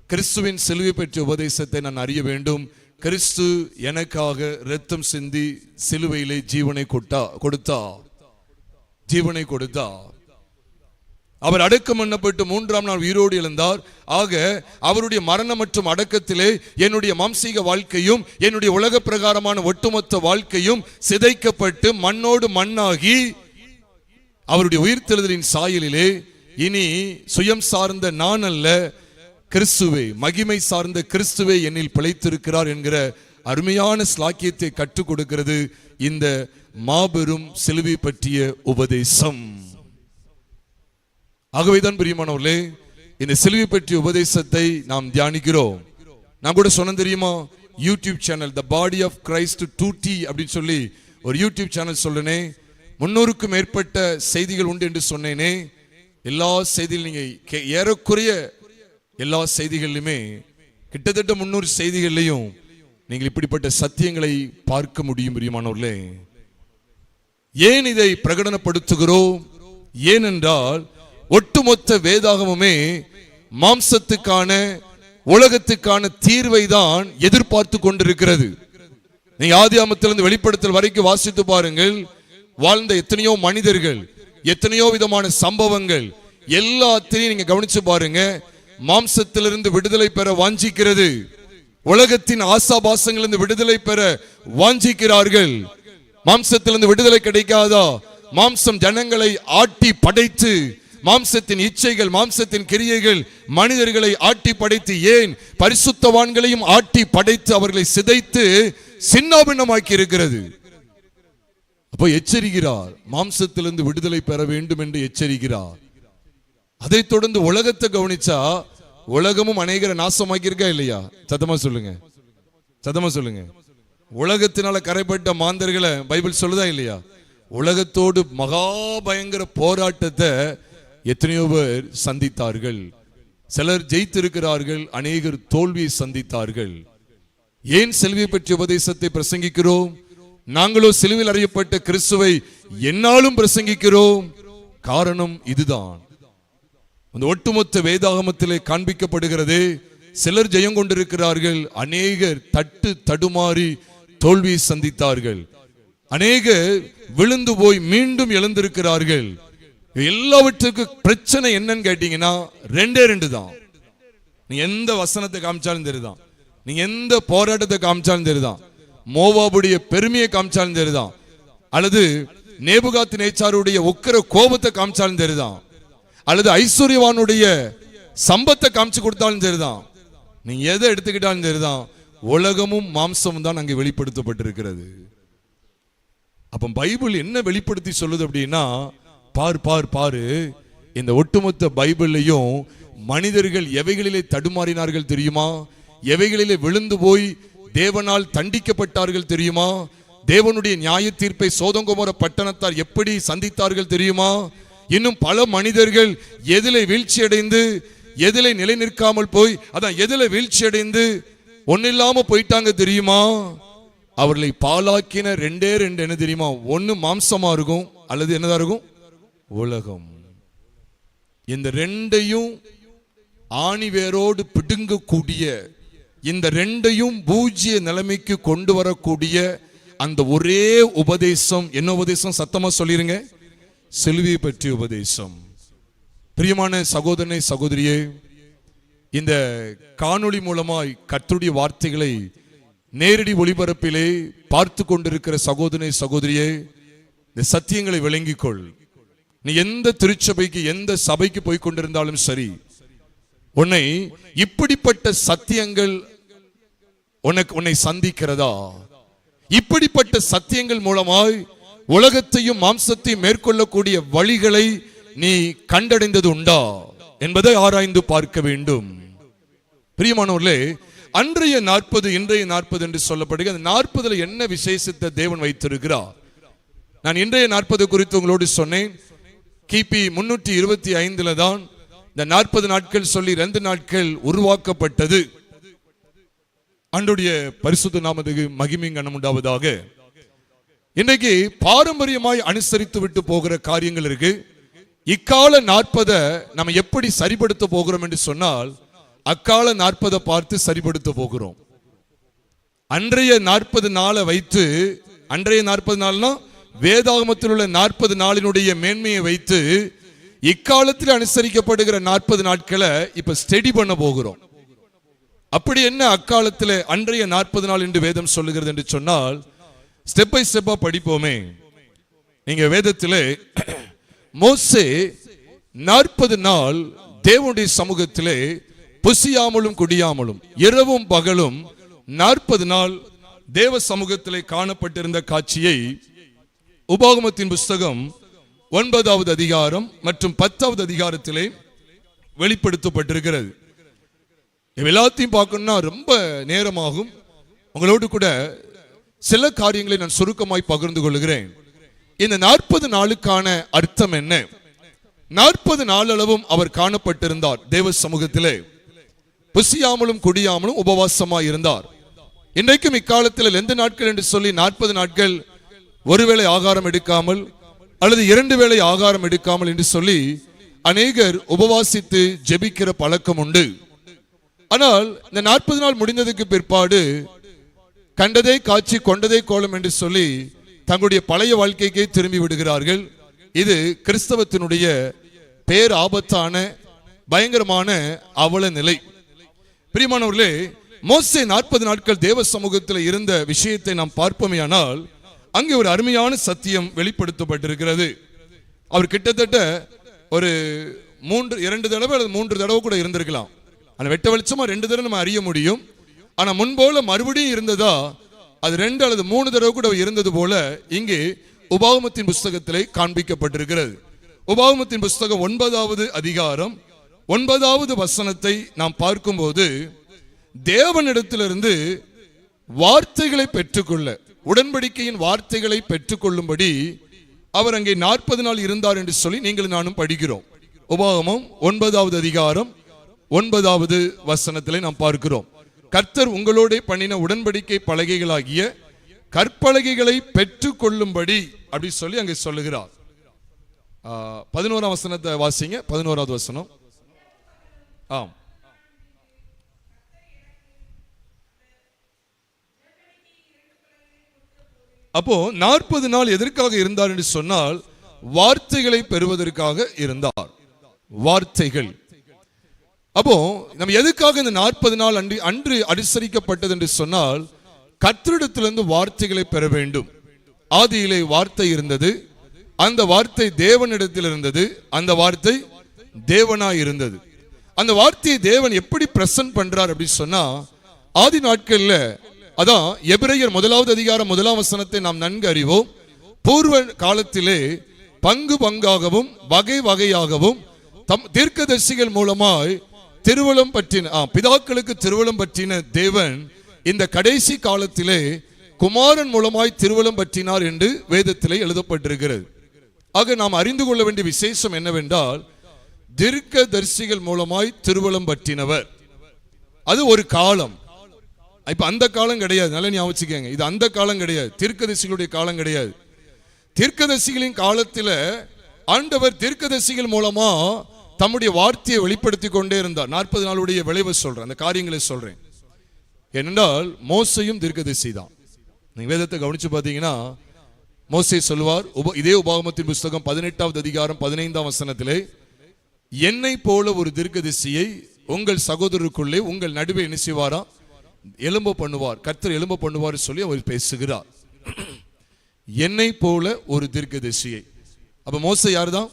கிறிஸ்துவின் சிலுவை பற்றிய உபதேசத்தை நான் அறிய வேண்டும். கிறிஸ்து எனக்காக இரத்தம் சிந்தி சிலுவையிலே ஜீவனை கொடுத்தா அவர் அடக்கம் பண்ணப்பட்டு 3ஆம் நாள் உயிரோடு எழுந்தார். ஆக அவருடைய மரணம் மற்றும் அடக்கத்திலே என்னுடைய மாம்சீக வாழ்க்கையும் என்னுடைய உலக பிரகாரமான ஒட்டுமொத்த வாழ்க்கையும் சிதைக்கப்பட்டு மண்ணோடு மண்ணாகி அவருடைய உயிர்த்தெழுதலின் சாயலிலே இனி சுயம் சார்ந்த நான் அல்ல, கிறிஸ்துவே, மகிமை சார்ந்த கிறிஸ்துவே என்னில் பிழைத்திருக்கிறார் என்கிற அருமையான ஸ்லாக்கியத்தை கற்றுக் கொடுக்கிறது இந்த மாபெரும் சிலுவை பற்றிய உபதேசம். ஆகவேதான் பிரியமானவர்களே, இந்த சிலுவை பற்றிய உபதேசத்தை நாம் தியானிக்கிறோம். நான் கூட சொன்ன தெரியுமா, YouTube channel the Body of Christ 2T அப்படின்னு சொல்லி ஒரு யூடியூப் சேனல் சொல்றேனே. 300க்கும் மேற்பட்ட செய்திகள் உண்டு என்று சொன்னேனே. எல்லா செய்திகள் நீங்க ஏறக்குறைய எல்லா செய்திகளிலுமே கிட்டத்தட்ட 300 செய்திகள்லையும் நீங்கள் இப்படிப்பட்ட சத்தியங்களை பார்க்க முடியும். பிரியமானவர்களே, ஏன் இதை பிரகடனப்படுத்துகிறோம்? ஏனென்றால் ஒட்டுமொத்த வேதாகமுமே மாம்சத்துக்கான உலகத்துக்கான தீர்வை தான் எதிர்பார்த்து கொண்டிருக்கிறது. நீங்க ஆதியாகமத்திலிருந்து வெளிப்படுத்தல் வரைக்கும் வாசித்து பாருங்கள். வாழ்ந்த எத்தனையோ மனிதர்கள், எத்தனையோ விதமான சம்பவங்கள் எல்லாத்தையும் நீங்க கவனிச்சு பாருங்க. மாம்சத்திலிருந்து விடுதலை பெற வாஞ்சிக்கிறது, உலகத்தின் ஆசாபாசங்களிலிருந்து விடுதலை பெற வாஞ்சிக்கிறார்கள். மாம்சத்திலிருந்து விடுதலை கிடைக்காதா? மாம்சம் ஜனங்களை ஆட்டி படைத்து, மாம்சத்தின் இச்சைகள், மாம்சத்தின் கிரியைகள் மனிதர்களை ஆட்டி படைத்து, ஏன் பரிசுத்தவான்களையும் ஆட்டி படைத்து அவர்களை சிதைத்து சின்னாபின்னமாக்கி இருக்கிறது. அப்போ எச்சரிக்கிறார், மாம்சத்திலிருந்து விடுதலை பெற வேண்டும் என்று எச்சரிக்கிறார். அதை தொடர்ந்து உலகத்தை கவனிச்சா உலகமும் அநேகரை நாசமாக்கி இருக்கா இல்லையா? சத்தமா சொல்லுங்க. உலகத்தினால கரைப்பட்ட மாந்தர்களை பைபிள் சொல்லுதா இல்லையா? உலகத்தோடு மகா பயங்கர போராட்டத்தை எத்தனையோ பேர் சந்தித்தார்கள். சிலர் ஜெயித்திருக்கிறார்கள், அநேகர் தோல்வியை சந்தித்தார்கள். ஏன் சிலுவை பற்றிய உபதேசத்தை பிரசங்கிக்கிறோம்? நாங்களோ சிலுவையில் அறியப்பட்ட கிறிஸ்துவை என்னாலும் பிரசங்கிக்கிறோம். காரணம் இதுதான். அந்த ஒட்டுமொத்த வேதாகமத்திலே காண்பிக்கப்படுகிறது. சிலர் ஜெயம் கொண்டிருக்கிறார்கள், அநேகர் தடுமாறி தோல்வியை சந்தித்தார்கள். அநேகர் விழுந்து போய் மீண்டும் எழுந்திருக்கிறார்கள். எல்லாவற்றுக்கும் பிரச்சனை என்னன்னு கேட்டீங்கன்னா ரெண்டு தான். நீ எந்த வசனத்தை காமிச்சாலும் தெரியுதான், நீ எந்த போராட்டத்தை காமிச்சாலும் தெரியுதான், மோவாபுடைய பெருமையை காமிச்சாலும் தெரியுதான், அல்லது நேபுகாத்நேச்சாருடைய உக்கிர கோபத்தை காமிச்சாலும் தெரியுதான், அல்லது ஐஸ்வர்யவானுடைய சம்பத்தை காமிச்சு கொடுத்தாலும் சரிதான். நீங்க எதை எடுத்துக்கிட்டாலும் சரிதான், உலகமும் மாம்சமும் தான் அங்கே வெளிப்படுத்தப்பட்டிருக்கிறது. அப்ப பைபிள் என்ன வெளிப்படுத்தி சொல்லுது அப்படின்னா, பாரு இந்த ஒட்டுமொத்த பைபிளையும் மனிதர்கள் எவைகளிலே தடுமாறினார்கள் தெரியுமா? எவைகளிலே விழுந்து போய் தேவனால் தண்டிக்கப்பட்டார்கள் தெரியுமா? தேவனுடைய நியாய தீர்ப்பை சோதோம் பட்டணத்தார் எப்படி சந்தித்தார்கள் தெரியுமா? இன்னும் பல மனிதர்கள் எதிலே வீழ்ச்சி அடைந்து, எதிலே நிலை நிற்காமல் போய், அதான் எதிலே வீழ்ச்சி அடைந்து ஒன்னில்லாம போயிட்டாங்க தெரியுமா? அவர்களை பாலாக்கின ரெண்டு என்ன தெரியுமா? ஒன்னு மாம்சமா இருக்கும், அல்லது என்னதான் இருக்கும்? உலகம். இந்த ரெண்டையும் ஆணிவேரோடு பிடுங்கக்கூடிய, இந்த ரெண்டையும் பூஜ்ய நிலைமைக்கு கொண்டு வரக்கூடிய அந்த ஒரே உபதேசம் என்ன உபதேசம்? சத்தமா சொல்லிருங்க, சிலுவை பற்றிய உபதேசம். பிரியமான சகோதரனே, சகோதரியே, இந்த காணொளி மூலமாய் கர்த்தருடைய வார்த்தைகளை நேரடி ஒளிபரப்பிலே பார்த்து கொண்டிருக்கிற சகோதரனே, சகோதரியே, இந்த சத்தியங்களை விளங்கிக்கொள். நீ எந்த திருச்சபைக்கு, எந்த சபைக்கு போய் கொண்டிருந்தாலும் சரி, உன்னை இப்படிப்பட்ட சத்தியங்கள் உன்னை சந்திக்கிறதா? இப்படிப்பட்ட சத்தியங்கள் மூலமாய் உலகத்தையும் மாம்சத்தையும் மேற்கொள்ளக்கூடிய வழிகளை நீ கண்டடைந்தது உண்டா? என்பதை ஆராய்ந்து பார்க்க வேண்டும். பிரியமானவர்களே, அன்றைய 40 இன்றைய 40 என்று சொல்லப்படுகிறது. 40 என்ன விசேஷத்தை தேவன் வைத்திருக்கிறார்? நான் இன்றைய 40 குறித்து உங்களோடு சொன்னேன். கிபி 325 தான் இந்த 40 நாட்கள் சொல்லி 2 நாட்கள் உருவாக்கப்பட்டது. ஆண்டவருடைய பரிசுத்த நாமத்துக்கு மகிமை கனம் உண்டாவதாக. இன்றைக்கு பாரம்பரியமாய் அனுசரித்து விட்டு போகிற காரியங்கள் இருக்கு. இக்கால 40 நம்ம எப்படி சரிபடுத்த போகிறோம் என்று சொன்னால், அக்கால 40 பார்த்து சரிபடுத்த போகிறோம். அன்றைய 40 நாளை வைத்து, அன்றைய 40 நாள்னா வேதாகமத்தில் உள்ள 40 நாளினுடைய மேன்மையை வைத்து இக்காலத்தில் அனுசரிக்கப்படுகிற 40 நாட்களை இப்ப ஸ்டடி பண்ண போகிறோம். அப்படி என்ன அக்காலத்தில் அன்றைய 40 நாள் என்று வேதம் சொல்லுகிறது என்று சொன்னால், ஸ்டெப் பை ஸ்டெப்பா படிப்போமே. நீங்க வேதத்திலே மோசே 40 நாள் தேவனுடைய சமூகத்திலே புசியாமலும் குடியாமலும் இரவும் பகலும் 40 நாள் தேவ சமூகத்திலே காணப்பட்டிருந்த காட்சியை உபாகமத்தின் புஸ்தகம் 9வது அதிகாரம் மற்றும் 10வது அதிகாரத்திலே வெளிப்படுத்தப்பட்டிருக்கிறது. எல்லாத்தையும் பார்க்கணும்னா ரொம்ப நேரமாகும். உங்களோடு கூட சில காரியங்களை நான் சுருக்கமாய் பகிர்ந்து கொள்கிறேன். இந்த 40 நாளுக்கான அர்த்தம் என்ன? 40 நாளளவும் அவர் காணப்பட்டிருந்தார் தேவ சமூகத்திலே, புசியாமலும் குடியாமலும் உபவாசமாய் இருந்தார். இன்றைக்கும் இக்காலத்தில் எந்த நாட்கள் என்று சொல்லி 40 நாட்கள் ஒருவேளை ஆகாரம் எடுக்காமல் அல்லது 2 வேளை ஆகாரம் எடுக்காமல் என்று சொல்லி அநேகர் உபவாசித்து ஜெபிக்கிற பழக்கம் உண்டு. ஆனால் இந்த 40 நாள் முடிந்ததுக்கு பிற்பாடு கண்டதே காட்சி கொண்டதே கோலம் என்று சொல்லி தங்களுடைய பழைய வாழ்க்கைக்கே திரும்பி விடுகிறார்கள். இது கிறிஸ்தவத்தினுடைய பேர் ஆபத்தான பயங்கரமான அவல நிலை. பிரியமானவர்களே, மோசே 40 நாட்கள் தேவ சமூகத்தில் இருந்த விஷயத்தை நாம் பார்ப்போமேயானால் அங்கே ஒரு அருமையான சத்தியம் வெளிப்படுத்தப்பட்டிருக்கிறது. அவர் கிட்டத்தட்ட ஒரு 2 தடவை அல்லது 3 தடவை கூட இருந்திருக்கலாம். ஆனால் வெட்ட வெளிச்சமா 2 தடவை நம்ம அறிய முடியும். ஆனா முன்போல மறுபடியும் இருந்ததா அது 2 அல்லது 3 தடவை கூட இருந்தது போல இங்கே உபாகமத்தின் புஸ்தகத்திலே காண்பிக்கப்பட்டிருக்கிறது. உபாகமத்தின் புஸ்தகம் 9வது அதிகாரம் 9வது வசனத்தை நாம் பார்க்கும்போது, தேவனிடத்திலிருந்து வார்த்தைகளை பெற்றுக்கொள்ள, உடன்படிக்கையின் வார்த்தைகளை பெற்றுக்கொள்ளும்படி அவர் அங்கே 40 நாள் இருந்தார் என்று சொல்லி நீங்கள் நானும் படிக்கிறோம். உபாகமம் 9வது அதிகாரம் 9வது வசனத்திலே நாம் பார்க்கிறோம். கர்த்தர் உங்களோட பண்ணின உடன்படிக்கை பலகைகளாகிய கற்பலகைகளை பெற்றுக் கொள்ளும்படி அப்படி சொல்லி அங்கே சொல்லுகிறார். 11ஆம் வசனத்தை வாசிங்க. 11வது வசனம். ஆம். அப்போ 40 நாள் எதற்காக இருந்தார் என்று சொன்னால், வார்த்தைகளை பெறுவதற்காக இருந்தார். வார்த்தைகள். அப்போ நம்ம எதுக்காக இந்த 40 நாள் அன்று அனுசரிக்கப்பட்டது என்று சொன்னால், கர்த்தரிடத்திலிருந்து வார்த்தைகளை பெற வேண்டும். ஆதியிலே வார்த்தை இருந்தது, அந்த வார்த்தை தேவனிடத்தில் இருந்தது, அந்த வார்த்தை தேவனாய் இருந்தது. அந்த வார்த்தையை தேவன் எப்படி பிரசன்ட் பண்றார் அப்படி சொன்னா, ஆதி நாட்கள்ல அதான் எபிரேயர் 1வது அதிகாரம் 1ஆம் வசனத்தை நாம் நன்கு அறிவோம். பூர்வ காலத்திலே பங்கு பங்காகவும் வகை வகையாகவும் தம் தீர்க்கதரிசிகள் மூலமாய் திருவலம் பற்றின பிதாக்களுக்கு திருவலம் பற்றின தேவன் இந்த கடைசி காலத்திலே குமாரன் மூலமாய் திருவலம் பற்றினார் என்று வேதத்திலே எழுதப்பட்டிருக்கிறது. ஆக நாம் அறிந்து கொள்ள வேண்டிய விசேஷம் என்னவென்றால், தீர்க்கதரிசிகள் மூலமாய் திருவலம் பற்றினவர். அது ஒரு காலம். இப்ப அந்த காலம் கிடையாது, நல்ல ஞாபகம் வச்சுக்கோங்க. இது அந்த காலம் கிடையாது, தீர்க்கதரிசிகளுடைய காலம் கிடையாது. தீர்க்கதரிசிகளின் காலத்துல ஆண்டவர் தீர்க்கதரிசிகள் மூலமா தம்முடைய வார்த்தையை வெளிப்படுத்தி கொண்டே இருந்தார். 40 நாளுடைய விளைவை சொல்றேன், அந்த காரியங்களை சொல்றேன். ஏனென்றால் மோசையும் தீர்க்கதரிசி தான். நீங்க வேதத்தை கவனிச்சு பார்த்தீங்கன்னா, மோசே சொல்லுவார், இதே உபாகமத்தின் புஸ்தகம் 18வது அதிகாரம் 15ஆம் வசனத்திலே, என்னை போல ஒரு தீர்க்கதரிசியை உங்கள் சகோதரருக்குள்ளே உங்கள் நடுவே என்ன செய்வாரா, எலும்ப பண்ணுவார், கர்த்தர் எலும்ப பண்ணுவார் சொல்லி அவர் பேசுகிறார். என்னை போல ஒரு தீர்க்கதரிசியை. அப்ப மோசே யாருதான்?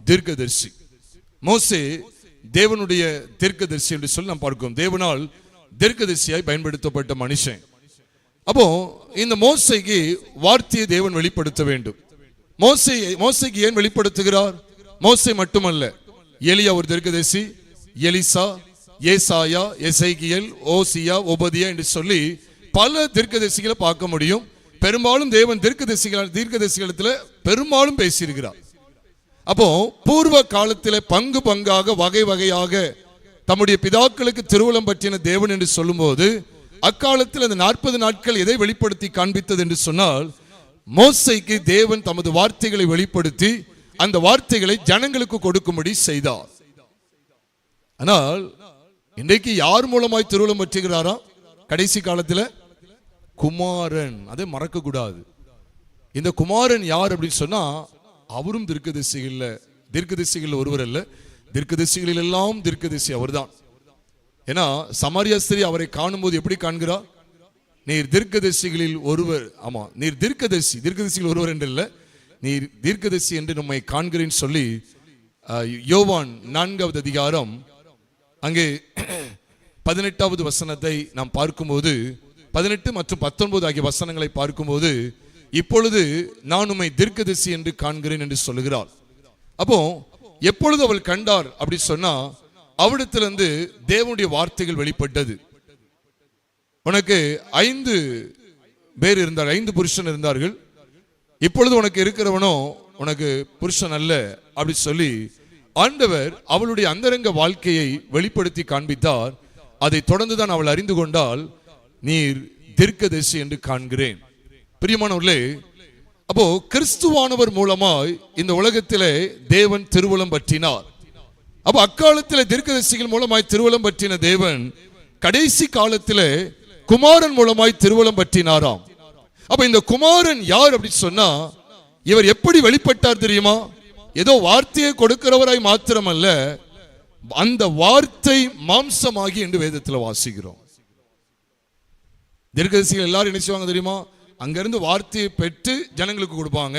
தீர்க்கதரிசி. மோசே தேவனுடைய தீர்க்கதரிசி என்று சொல்லி நாம் பார்க்கிறோம். தேவனால் தீர்க்கதரிசியாய் பயன்படுத்தப்பட்ட மனுஷன். அப்போ இந்த மோசேக்கு வார்த்தையை தேவன் வெளிப்படுத்த வேண்டும். மோசேக்கு ஏன் வெளிப்படுத்துகிறார்? மோசே மட்டுமல்ல, எலியா ஒரு தீர்க்கதரிசி, எலிசா, ஏசாயா, எசேக்கியேல், ஓசியா, ஒபதியா என்று சொல்லி பல தீர்க்கதரிசிகளை பார்க்க முடியும். பெரும்பாலும் தேவன் தீர்க்கதரிசிகளத்துல பெரும்பாலும் பேசியிருக்கிறார். அப்போ பூர்வ காலத்திலே பங்கு பங்காக வகை வகையாக தம்முடைய பிதாக்களுக்கு திருவுளம் பற்றின தேவன் என்று சொல்லும்போது, அக்காலத்தில் அந்த 40 நாட்கள் எதை வெளிப்படுத்தி காண்பித்தது என்று சொன்னால், மோசேக்கு தேவன் தமது வார்த்தைகளை வெளிப்படுத்தி அந்த வார்த்தைகளை ஜனங்களுக்கு கொடுக்கும்படி செய்தார். ஆனால் இன்றைக்கு யார் மூலமாய் திருவுளம் பற்றுகிறாரா? கடைசி காலத்தில் குமாரன். அதை மறக்க கூடாது. இந்த குமாரன் யார் அப்படின்னு சொன்னா, அவரும் தீர்க்கதரிசிகள் ஒருவர் அல்ல, தீர்க்கதரிசிகளில் எல்லாம் தீர்க்கதரிசி அவர்தான். ஏன்னா சமாரியா ஸ்திரீ அவரை காணும்போது எப்படி காண்கிறார்? நீர் தீர்க்கதரிசிகளில் ஒருவர். ஆமா, நீர் தீர்க்கதரிசிகள் ஒருவர் என்று இல்ல, நீர் தீர்க்கதரிசி என்று நம்மை காண்கிறேன்னு சொல்லி யோவான் 4வது அதிகாரம் அங்கே 18வது வசனத்தை நாம் பார்க்கும்போது, 18 மற்றும் 19 ஆகிய வசனங்களை பார்க்கும்போது, இப்பொழுது நான் உம்மை தீர்க்கதரிசி என்று காண்கிறேன் என்று சொல்லுகிறார். அப்போ எப்பொழுது அவள் கண்டார் அப்படி சொன்னா, அவிடத்திலிருந்து தேவனுடைய வார்த்தைகள் வெளிப்பட்டது. உனக்கு 5 பேர் இருந்தார், 5 புருஷன் இருந்தார்கள். இப்பொழுது உனக்கு இருக்கிறவனோ உனக்கு புருஷன் அல்ல அப்படி சொல்லி ஆண்டவர் அவளுடைய அந்தரங்க வாழ்க்கையை வெளிப்படுத்தி காண்பித்தார். அதை தொடர்ந்துதான் அவள் அறிந்து கொண்டால், நீர் தீர்க்கதரிசி என்று காண்கிறேன். பிரியமானவர்களே, அப்போ கிறிஸ்துவானவர் மூலமாய் இந்த உலகத்திலே தேவன் திருவுளம் பற்றினார். அப்போ அக்காலத்தில் தீர்க்கதரிசிகள் மூலமாய் திருவுளம் பற்றின தேவன் கடைசி காலத்திலே குமாரன் மூலமாய் திருவுளம் பற்றினாராம். அப்ப இந்த குமாரன் யார் அப்படி சொன்னா, இவர் எப்படி வெளிப்பட்டார் தெரியுமா? ஏதோ வார்த்தையை கொடுக்கிறவராய் மாத்திரமல்ல, அந்த வார்த்தை மாம்சமாகி என்று வேதத்தில் வாசிக்கிறோம். தீர்க்கதரிசிகள் எல்லாரும் என்ன செய்வாங்க தெரியுமா? அங்கிருந்து வார்த்தையை பெற்று ஜனங்களுக்கு கொடுப்பாங்க.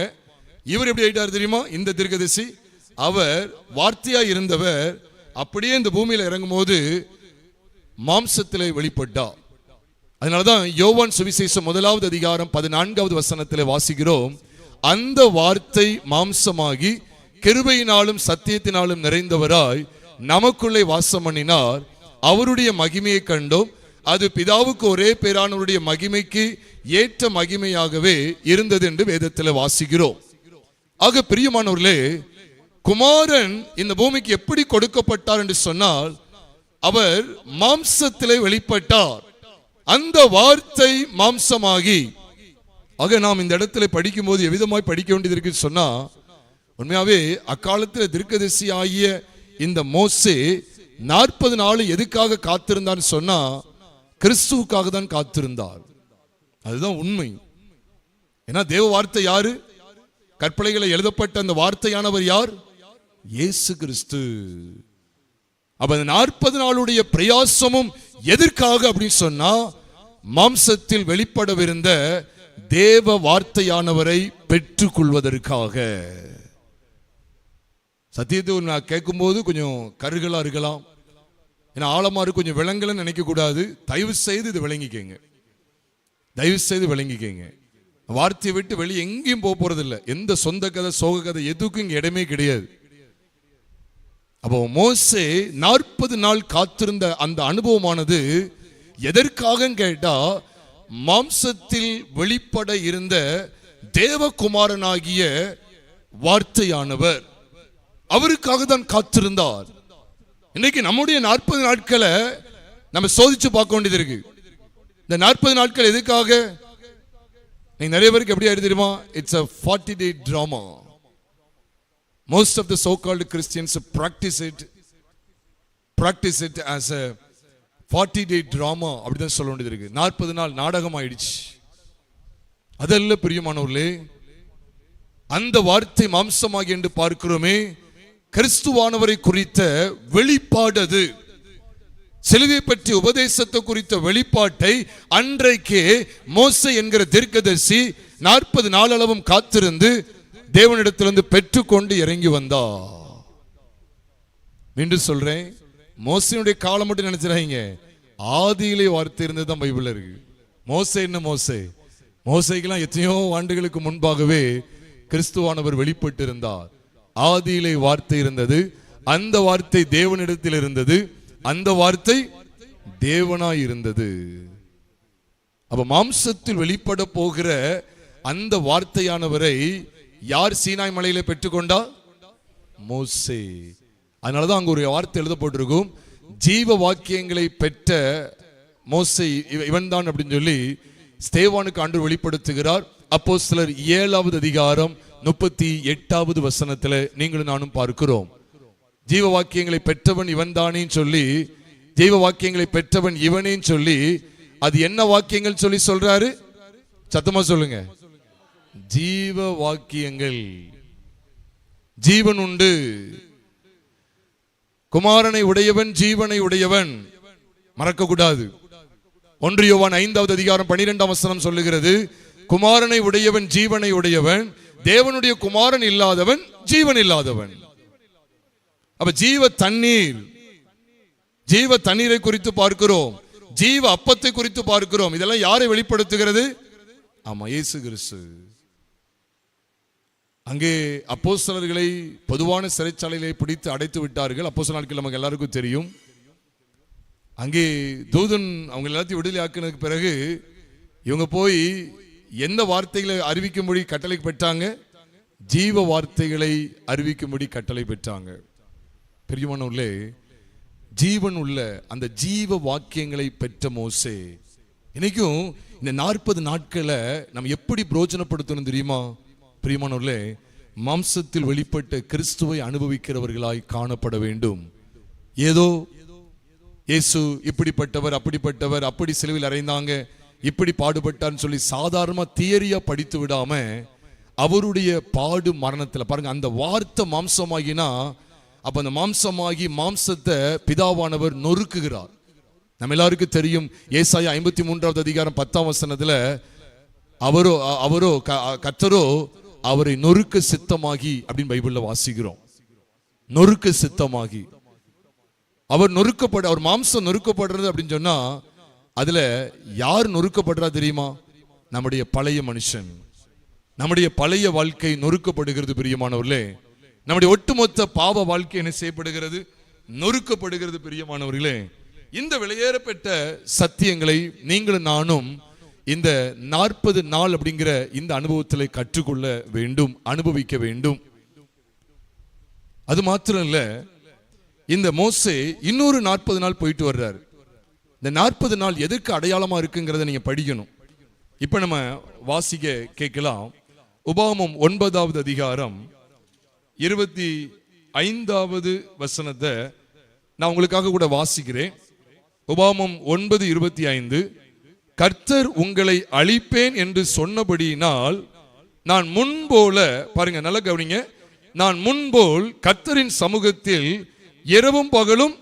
இவர் எப்படி ஆயிட்டார் தெரியுமா? இந்த தீர்க்கதரிசி, அவர் வார்த்தையா இருந்தவர் அப்படியே இந்த பூமியில இறங்கும் போது மாம்சத்திலே வெளிப்பட்டார். அதனாலதான் யோவான் சுவிசேஷம் 1வது அதிகாரம் 14வது வசனத்திலே வாசிக்கிறோம், அந்த வார்த்தை மாம்சமாகி கிருபையினாலும் சத்தியத்தினாலும் நிறைந்தவராய் நமக்குள்ளே வாசம் பண்ணினார். அவருடைய மகிமையை கண்டோம், அது பிதாவுக்கு ஒரே பேரானவருடைய மகிமைக்கு ஏற்ற மகிமையாகவே இருந்தது என்று வேதத்தில் வாசிக்கிறோம். ஆக பிரியமானவர்களே, குமாரன் இந்த பூமிக்கு எப்படி கொடுக்கப்பட்டார் என்று சொன்னால், அவர் மாம்சத்திலே வெளிப்பட்டார். அந்த வார்த்தை மாம்சமாகி. ஆக நாம் இந்த இடத்துல படிக்கும் போது எவ்விதமாய் படிக்க வேண்டியது இருக்கு சொன்னா, உண்மையாவே அக்காலத்தில் தீர்க்கதரிசி ஆகிய இந்த மோசே 40 நாள் எதுக்காக காத்திருந்தான்னு சொன்னா, கிறிஸ்துவுக்காக தான் காத்திருந்தார். அதுதான் உண்மை. ஏன்னா தேவ வார்த்தை யாரு? கற்பனைகளை எழுதப்பட்ட அந்த வார்த்தையானவர் யார்? இயேசு கிறிஸ்து. அப்ப 40 நாளுடைய பிரயாசமும் எதற்காக அப்படின்னு சொன்னா, மாம்சத்தில் வெளிப்படவிருந்த தேவ வார்த்தையானவரை பெற்றுக் கொள்வதற்காக. சத்தியத்தை நான் கேட்கும் போது கொஞ்சம் கருகளா இருக்கலாம், ஏன்னா ஆழமா இருக்கு, கொஞ்சம் விளங்கலன்னு நினைக்க கூடாது. தயவு செய்து இது விளங்கிக்கங்க, தயவு செய்து விளங்கிக்கங்க. வார்த்தையை விட்டு வெளியே எங்கேயும் போக போறது இல்லை. எந்த சொந்த கதை சோக கதை எதுக்கும் இங்க இடமே கிடையாது. அப்போ மோசே 40 நாள் காத்திருந்த அந்த அனுபவமானது எதற்காக கேட்டா, மாம்சத்தில் வெளிப்பட இருந்த தேவகுமாரனாகிய வார்த்தையானவர் அவருக்காக தான் காத்திருந்தார். இன்னைக்கு நம்முடைய 40 நாட்களை நம்ம சோதிச்சு பார்க்க வேண்டியது இருக்கு. இந்த 40 நாட்கள் எதுக்காக? நிறைய பேருக்கு எப்படி ஆயிடுது தெரியுமா? It's a 40-day drama. Most of the so-called Christians practice it as a 40-day drama. அப்படிதான் சொல்ல வேண்டியது இருக்கு. 40 நாள் நாடகம் ஆயிடுச்சு. அதல்ல பிரியமானவர்களே, அந்த வார்த்தை மாம்சமாகி என்று பார்க்கிறோமே, கிறிஸ்துவானவரை குறித்த வெளிப்பாடு. அது சிலுவை பற்றி உபதேசத்தை குறித்த வெளிப்பாட்டை அன்றைக்கே மோசே என்கிற தீர்க்கதரிசி 40 நாள் அளவும் காத்திருந்து தேவனிடத்திலிருந்து பெற்றுக்கொண்டு இறங்கி வந்தார். மீண்டும் சொல்றேன், மோசையுடைய காலம் மட்டும் நினைச்சிடாதீங்க, ஆதியிலே வார்த்தை இருந்ததுதான் பைபிள் இருக்கு. மோசே என்ன மோசைக்கெல்லாம் எத்தனையோ ஆண்டுகளுக்கு முன்பாகவே கிறிஸ்துவானவர் வெளிப்பட்டு இருந்தார். ஆதியிலே வார்த்தை இருந்தது, அந்த வார்த்தை தேவனிடத்தில் இருந்தது, அந்த வார்த்தை தேவனாய் இருந்தது. அப்ப மாம்சத்தில் வெளிப்பட போகிற அந்த வார்த்தையானவரை யார் சீனாய் மலையில பெற்றுக்கொண்டா? மோசே. அதனாலதான் அங்க ஒரு வார்த்தை எழுதப்பட்டிருக்கும், ஜீவ வாக்கியங்களை பெற்ற மோசே இவன் தான் அப்படின்னு சொல்லி ஸ்தேவானுக்கு ஆண்டவர் வெளிப்படுத்துகிறார். அப்போஸ்தலர் 7வது அதிகாரம் 38வது வசனத்துல நீங்களும் நானும் பார்க்கிறோம். ஜீவ வாக்கியங்களை பெற்றவன் இவன் தானே சொல்லி, ஜீவ வாக்கியங்களை பெற்றவன் இவனே சொல்லி, அது என்ன வாக்கியங்கள் சொல்லி சொல்றாரு? சத்தமா சொல்லுங்க. ஜீவ வாக்கியங்கள். ஜீவன் உண்டு, குமாரனை உடையவன் ஜீவனை உடையவன். மறக்க கூடாது. 1 யோவான் 5வது அதிகாரம் 12ஆம் வசனம் சொல்லுகிறது, குமாரனை உடையவன் ஜீவனை உடையவன், தேவனுடைய குமாரன் இல்லாதவன் ஜீவன் இல்லாதவன். அப்ப ஜீவ தண்ணீர், ஜீவ தண்ணீரை குறித்து பார்க்கிறோம், ஜீவ அப்பத்தை குறித்து பார்க்கிறோம். இதெல்லாம் யாரை வெளிப்படுத்துகிறது? ஆமா, இயேசு கிறிஸ்து. அங்கே அப்போஸ்தலர்களை பொதுவான சிறைச்சாலையிலே பிடித்து அடைத்து விட்டார்கள். அப்போஸ்தலர் நாட்கள் நமக்கு எல்லாருக்கும் தெரியும். அங்கே தூதன் அவங்க எல்லாத்தையும் விடுதலை ஆக்கினதுக்கு பிறகு இவங்க போய் எந்த வார்த்தைகளை அறிவிக்கும்படி கட்டளை பெற்றாங்க? ஜீவ வார்த்தைகளை அறிவிக்கும்படி கட்டளை பெற்றாங்க. பிரியமானவர்களே, ஜீவன் உள்ள அந்த ஜீவ வாக்கியங்களை பெற்ற மோசே இன்னைக்கும் இந்த 40 நாட்களை நம்ம எப்படி பிரயோஜனப்படுத்தணும் தெரியுமா? பிரியமானவர்களே, மாம்சத்தில் வெளிப்பட்ட கிறிஸ்துவை அனுபவிக்கிறவர்களாய் காணப்பட வேண்டும். ஏதோ இயேசு இப்படிப்பட்டவர் அப்படிப்பட்டவர், அப்படி சிலுவையில் அறைந்தாங்க, இப்படி பாடுபட்டார்னு சொல்லி சாதாரணமா தியரியா படித்து விடாம அவருடைய பாடு மரணத்துல பாருங்க, அந்த வார்த்தை மாம்சமாகினா அப்ப அந்த மாம்சமாகி மாம்சத்தை பிதாவானவர் நொறுக்குகிறார். நம்ம எல்லாருக்கும் தெரியும், ஏசாயா 53வது அதிகாரம் 10ஆம் வசனத்துல அவரோ கர்த்தரோ அவரை நொறுக்க சித்தமாகி அப்படின்னு பைபிள்ல வாசிக்கிறோம். நொறுக்க சித்தமாகி அவர் நொறுக்கப்பட, அவர் மாம்சம் நொறுக்கப்படுறது அப்படின்னு சொன்னா அதுல யார் நொறுக்கப்படுறா தெரியுமா? நம்முடைய பழைய மனுஷன், நம்முடைய பழைய வாழ்க்கை நொறுக்கப்படுகிறது. பிரியமானவர்களே, நம்முடைய ஒட்டுமொத்த பாவ வாழ்க்கை என்ன செய்யப்படுகிறது? நொறுக்கப்படுகிறது. பிரியமானவர்களே, இந்த வெளியேறப்பட்ட சத்தியங்களை நீங்களும் நானும் இந்த 40 நாள் அப்படிங்கிற இந்த அனுபவத்தில் கற்றுக்கொள்ள வேண்டும், அனுபவிக்க வேண்டும். அது மாத்திரம் இல்ல, இந்த மோசே இன்னொரு 40 நாள் போயிட்டு வர்றாரு. இந்த 40 நாள் எதற்கு அடையாளமா இருக்குங்கிறத நீங்க படிக்கணும். இப்ப நம்ம வாசிக்க கேட்கலாம். உபாகமம் 9வது அதிகாரம் 25வது வசனத்தை நான் உங்களுக்காக கூட வாசிக்கிறேன். உபாகமம் 9:25, கர்த்தர் உங்களை அழிப்பேன் என்று சொன்னபடியினால் நான் முன்போல, பாருங்க நல்ல கவனிங்க, நான் முன்போல் கர்த்தரின் சமூகத்தில் இரவும் பகலும்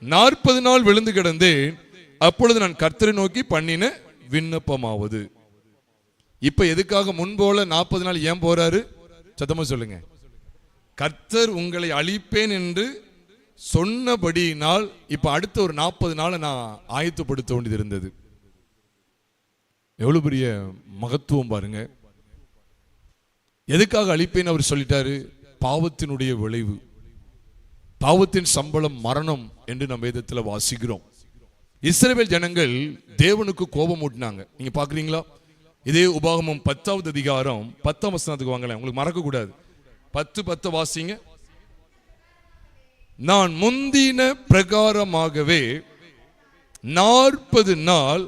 40 நாள் விழுந்து கிடந்தேன். அப்பொழுது நான் கர்த்தரை நோக்கி பண்ணின விண்ணப்பமாவது. இப்ப எதுக்காக முன்போல 40 நாள் ஏன் போறாரு? சத்தமா சொல்லுங்க. கர்த்தர் உங்களை அழிப்பேன் என்று சொன்னபடியினால் இப்ப அடுத்த ஒரு 40 நாளை நான் ஆயத்தப்படுத்த வேண்டியது இருந்தது. எவ்வளவு பெரிய மகத்துவம் பாருங்க. எதுக்காக அழிப்பேன் அவர் சொல்லிட்டாரு? பாவத்தினுடைய விளைவு, பாவத்தின் சம்பளம் மரணம் என்று நம்ம வேதத்தில் வாசிக்கிறோம். இஸ்ரவேல் ஜனங்கள் தேவனுக்கு கோபம் ஊட்டினாங்க. நீங்க பாக்குறீங்களா? இதே உபாகமம் 10வது அதிகாரம் 10ஆம் வசனத்துக்கு வாங்கலாம், உங்களுக்கு மறக்க கூடாது. 10:10 வாசிங்க. நான் முந்தின பிரகாரமாகவே 40 நாள்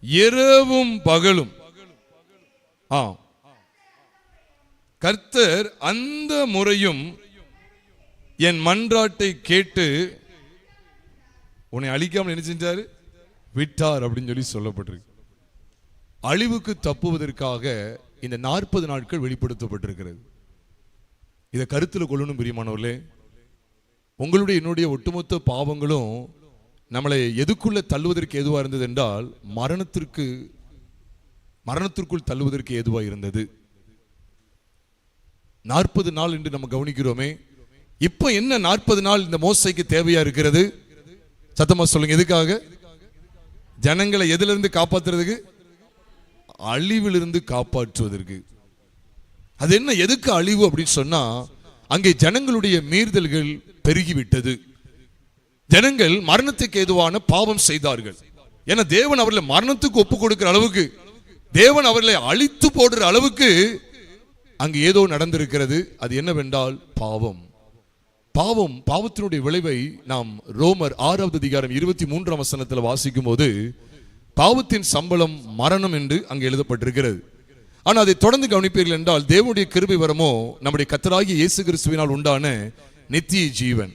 இரவும் பகலும் கர்த்தர் அந்த முறையும் என் மன்றாட்டை கேட்டு உன்னை அழிக்காமல் என்ன செஞ்சாரு? விட்டார் அப்படின்னு சொல்லி சொல்லப்பட்டிருக்கு. அழிவுக்கு தப்புவதற்காக இந்த 40 நாட்கள் வெளிப்படுத்தப்பட்டிருக்கிறது. இதை கருத்தில் கொள்ளணும் பிரியமானவர்களே. உங்களுடைய என்னுடைய ஒட்டுமொத்த பாவங்களும் நம்மளை எதுக்குள்ள தள்ளுவதற்கு ஏதுவா இருந்தது என்றால் மரணத்திற்குள் தள்ளுவதற்கு ஏதுவா இருந்தது. 40 நாள் என்று நம்ம கவனிக்கிறோமே. இப்ப என்ன 40 நாள் இந்த மோசைக்கு தேவையா இருக்கிறது? சத்தமா சொல்லுங்க. எதுக்காக? ஜனங்களை எதிலிருந்து காப்பாற்றுறதுக்கு? அழிவிலிருந்து காப்பாற்றுவதற்கு. அது என்ன, எதுக்கு அழிவு அப்படின்னு சொன்னா, அங்கே ஜனங்களுடைய மீறுதல்கள் பெருகிவிட்டது. ஜனங்கள் மரணத்துக்கு ஏதுவான பாவம் செய்தார்கள். ஏன்னா தேவன் அவர்களை மரணத்துக்கு ஒப்பு கொடுக்கிற அளவுக்கு, தேவன் அவர்களை அழித்து போடுற அளவுக்கு அங்கு ஏதோ நடந்திருக்கிறது. அது என்னவென்றால் பாவம். பாவத்தினுடைய விளைவை நாம் ரோமர் 6வது அதிகாரம் 23ஆம் வசனத்தில் வாசிக்கும் போது பாவத்தின் சம்பளம் மரணம் என்று அங்கு எழுதப்பட்டிருக்கிறது. ஆனால் அதை தொடர்ந்து கவனிப்பீர்கள் என்றால் தேவனுடைய கிருபை வரமோ நம்முடைய கர்த்தராகிய இயேசு கிறிஸ்துவினால் உண்டான நித்திய ஜீவன்.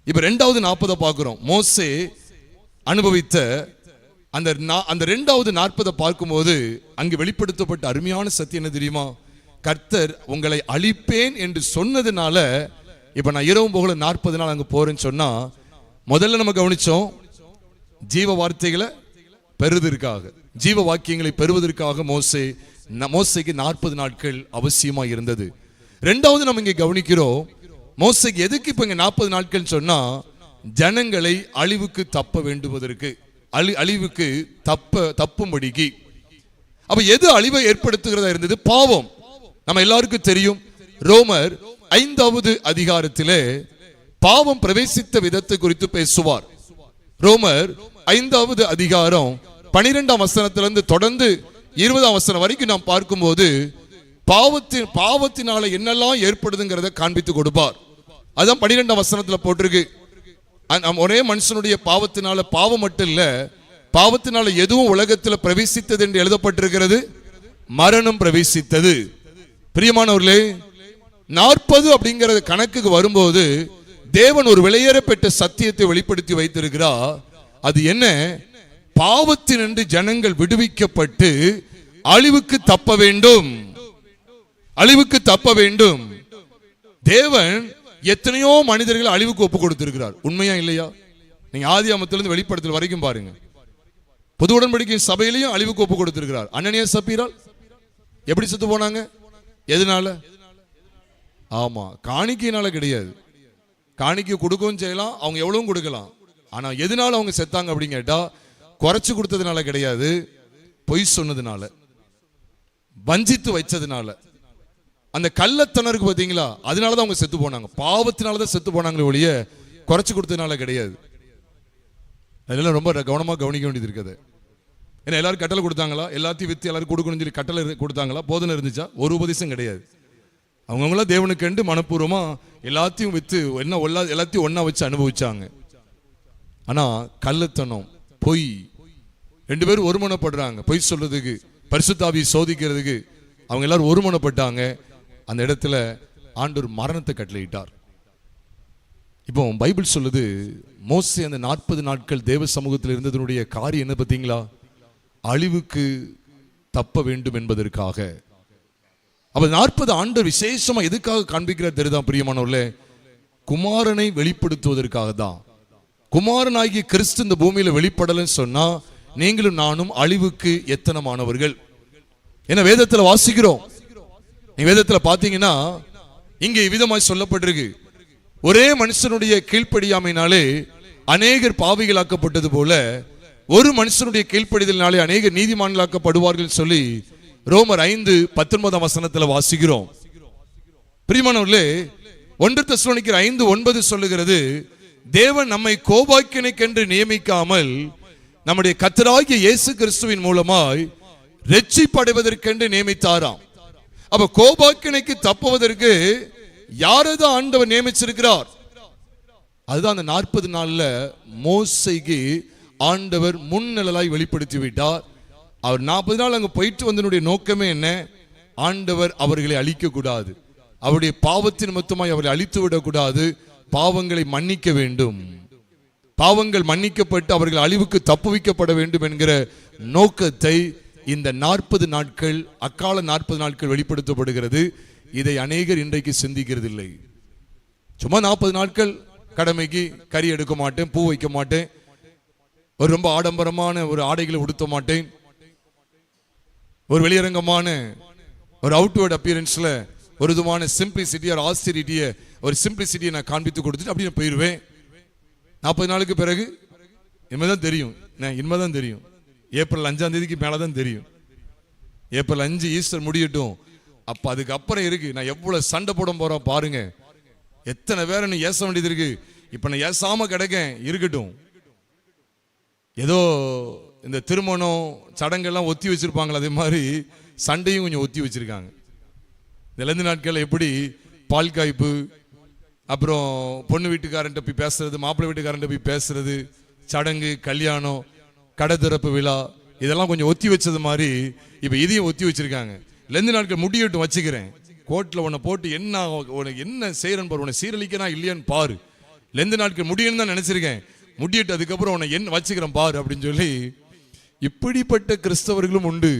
இப்ப 2வது 40 பார்க்கிறோம். மோசே அனுபவித்த அந்த 2வது 40 பார்க்கும்போது அங்கு வெளிப்படுத்தப்பட்ட அருமையான சத்தியம் என்ன தெரியுமா? கர்த்தர் உங்களை அழிப்பேன் என்று சொன்னதுனால இப்ப நான் இரவும் போகல 40 நாள் அங்க போறேன்னு சொன்னா, முதல்ல நம்ம கவனிச்சோம் ஜீவ வார்த்தைகளை பெறுவதற்காக, ஜீவ வாக்கியங்களை பெறுவதற்காக மோசேக்கு 40 நாட்கள் அவசியமா இருந்தது. 2வது நம்ம இங்க கவனிக்கிறோம், மோசேக்கு எதுக்கு இப்ப இங்க 40 நாட்கள் சொன்னா, ஜனங்களை அழிவுக்கு தப்ப வேண்டுவதற்கு, அழிவுக்கு தப்பும்படிக்கு. அப்ப எது அழிவை ஏற்படுத்துகிறதா இருந்தது? பாவம். நம்ம எல்லாருக்கும் தெரியும், ரோமர் 5வது அதிகாரத்திலே பாவம் பிரவேசித்த விதத்தை குறித்து பேசுவார். ரோமர் 5வது அதிகாரம் 12ஆம் வசனத்திலிருந்து தொடர்ந்து 20ஆம் வசனம் வரைக்கும் நாம் பார்க்கும்போது பாவத்தினால என்னெல்லாம் ஏற்படுதுங்கிறத காண்பித்து கொடுப்பார். அதான் 12ஆம் வசனத்துல போட்டிருக்கு. ஒரே மனுஷனுடைய பாவத்தினால, பாவம் மட்டும் இல்ல, பாவத்தினால எதுவும் உலகத்தில் பிரவேசித்தது என்று எழுதப்பட்டிருக்கிறது, மரணம் பிரவேசித்தது. பிரியமானவர்களே, 40 அப்படிங்கிற கணக்குக்கு வரும்போது தேவன் ஒரு விலையேறப்பட்ட சத்தியத்தை வெளிப்படுத்தி வைத்திருக்கிறார். அது என்ன? பாவத்தினின்று ஜனங்கள் விடுவிக்கப்பட்டு அழிவுக்கு தப்ப வேண்டும், அழிவுக்கு தப்ப வேண்டும். தேவன் எத்தனையோ மனிதர்கள் அழிவுக்கு ஒப்பு கொடுத்திருக்கிறார். உண்மையா இல்லையா? நீங்க ஆதியாகமத்திலிருந்து வெளிப்படுத்தல் வரைக்கும் பாருங்க. புது உடன்படிக்கை சபையிலையும் அழிவுக்கு ஒப்பு கொடுத்திருக்கிறார். அனனியா சப்பீரால் எப்படி செத்து போனாங்க? எதனால? ஆமா, காணிக்கையினால கிடையாது. காணிக்கை கொடுக்கவும் செய்யலாம், அவங்க எவ்வளவும் கொடுக்கலாம். ஆனா எதனால அவங்க செத்தாங்க அப்படின்னு கேட்டா, குறைச்சு கொடுத்ததுனால கிடையாது, பொய் சொன்னதுனால, வஞ்சித்து வச்சதுனால, அந்த கள்ளத்தனருக்கு பாத்தீங்களா, அதனாலதான் அவங்க செத்து போனாங்க. பாவத்தினாலதான் செத்து போனாங்களே ஒழிய குறைச்சு கொடுத்ததுனால கிடையாது. அதெல்லாம் ரொம்ப கவனமா கவனிக்க வேண்டியது இருக்குது. ஏன்னா எல்லாரும் கட்டளை கொடுத்தாங்களா? எல்லாத்தையும் வித்து எல்லாரும் கொடுக்கணும்னு சொல்லி கட்டளை கொடுத்தாங்களா? போதனை இருந்துச்சா? ஒரு உபதேசம் கிடையாது. அவங்கவுங்களா தேவனுக்கு கண்டு மனப்பூர்வமா எல்லாத்தையும் வித்து எல்லாத்தையும் ஒன்னா வச்சு அனுபவிச்சாங்க. ஆனா கள்ளத்தனம், பொய், 2 பேரும் ஒருமனப்படுறாங்க. பொய் சொல்றதுக்கு, பரிசுத்த ஆவியை சோதிக்கிறதுக்கு அவங்க எல்லாரும் ஒருமனப்பட்டாங்க. அந்த இடத்துல ஆண்டவர் மரணத்தை கட்டளையிட்டார். இப்போ பைபிள் சொல்லுது, மோசே அந்த 40 நாட்கள் தேவ சமூகத்தில் இருந்ததனுடைய காரியம் என்ன பார்த்தீங்களா? அழிவுக்கு தப்ப வேண்டும் என்பதற்காக. அப்ப 40 ஆண்டு விசேஷமா எதுக்காக காண்பிக்கிறார் தெரியுதா பிரியமானவர்களே? குமாரனை வெளிப்படுத்துவதற்காக தான். குமாரனாகிய கிறிஸ்து இந்த பூமியில வெளிப்படலன்னு சொன்னா நீங்களும் நானும் அழிவுக்கு எத்தனமானவர்கள். ஏன்னா வேதத்துல வாசிக்கிறோம், நீங்க வேதத்துல பாத்தீங்கன்னா இங்கே விதமாய் சொல்லப்பட்டிருக்கு, ஒரே மனுஷனுடைய கீழ்ப்படியாமையினாலே அநேகர் பாவிகளாக்கப்பட்டது போல ஒரு மனுஷனுடைய கீழ்ப்படிதலினாலே அநேகர் நீதிமான்களாக்கப்படுவார்கள் சொல்லி ரோமர் 5:19ஆம் வசனத்துல வாசிக்கிறோம். பிரியமானவர்களே, 1 தெசலோனிக்கர் 5:9 சொல்லுகிறது, தேவன் நம்மை கோபாக்கினைக்கென்று நியமிக்காமல் நம்முடைய கர்த்தராகிய இயேசு கிறிஸ்துவின் மூலமாய் ரட்சிப்படைவதற்கென்று நியமித்தாராம். அப்ப கோபாக்கினைக்கு தப்புவதற்கு யாரதான் ஆண்டவர் நியமிச்சிருக்கிறார்? அதுதான் அந்த 40 நாள்ல மோசேக்கு ஆண்டவர் முன்னிழலாய் வெளிப்படுத்தி விட்டார். அவர் 40 நாள் அங்க போயிட்டு வந்தனுடைய நோக்கமே என்ன? ஆண்டவர் அவர்களை அழிக்க கூடாது, அவருடைய பாவத்தின் நிமித்தமாய் அவர்களை அழித்து விடக்கூடாது, பாவங்களை மன்னிக்க வேண்டும், பாவங்கள் மன்னிக்கப்பட்டு அவர்கள் அழிவுக்கு தப்புவிக்கப்பட வேண்டும் என்கிற நோக்கத்தை இந்த 40 நாட்கள், அக்கால 40 நாட்கள் வெளிப்படுத்தப்படுகிறது. இதை அநேகர் இன்றைக்கு சிந்திக்கிறது இல்லை. சும்மா 40 நாட்கள் கடமைக்கு கறி எடுக்க மாட்டேன், பூ வைக்க மாட்டேன், ஒரு ரொம்ப ஆடம்பரமான ஒரு ஆடைகளை உடுத்த மாட்டேன், ஒரு வெளியரங்கமான ஒரு அவுட்வர்ட் அப்பியரன்ஸ்ல ஒரு விதமான சிம்பிளிசிட்டி ஒரு ஆஸ்டிரிட்டியை, ஒரு சிம்பிளிசிட்டியை நான் காண்பித்து கொடுத்துட்டு அப்படியே போயிடுவேன். 40 நாளுக்கு பிறகு இனிமேதான் தெரியும், இனிமேதான் தெரியும், ஏப்ரல் 5ஆம் தேதிக்கு மேலதான் தெரியும். ஏப்ரல் 5 ஈஸ்டர் முடியட்டும், அப்ப அதுக்கப்புறம் இருக்கு நான் எவ்வளவு சண்டை போட போறோம் பாருங்க. எத்தனை பேரை நீ ஏச வேண்டியது இருக்கு. இப்ப நான் ஏசாம கிடக்கேன், இருக்கட்டும். ஏதோ இந்த திருமணம் சடங்கெல்லாம் ஒத்தி வச்சிருப்பாங்களா, அதே மாதிரி சண்டையும் கொஞ்சம் ஒத்தி வச்சிருக்காங்க. இந்த லெந்து நாட்கள் எப்படி பால் காய்ப்பு, அப்புறம் பொண்ணு வீட்டுக்காரன்ட்ட போய் பேசுறது, மாப்பிள்ளை வீட்டுக்காரன்ட்ட போய் பேசுறது, சடங்கு, கல்யாணம், கடை திறப்பு விழா, இதெல்லாம் கொஞ்சம் ஒத்தி வச்சது மாதிரி இப்ப இதையும் ஒத்தி வச்சிருக்காங்க. லெந்து நாட்கள் முடியட்டும் வச்சுக்கிறேன், கோர்ட்ல உன்னை போட்டு என்ன உனக்கு என்ன செய்யறன்னு பாரு, உன்னை சீரழிக்கனா இல்லையான்னு பாரு, லெந்து நாட்கள் முடியன்னு தான் நினைச்சிருக்கேன், முடியட்டு அதுக்கப்புறம் உன்னை என்ன வச்சுக்கிறேன் பாரு அப்படின்னு சொல்லி இப்படிப்பட்ட கிறிஸ்தவர்களும் உண்டு.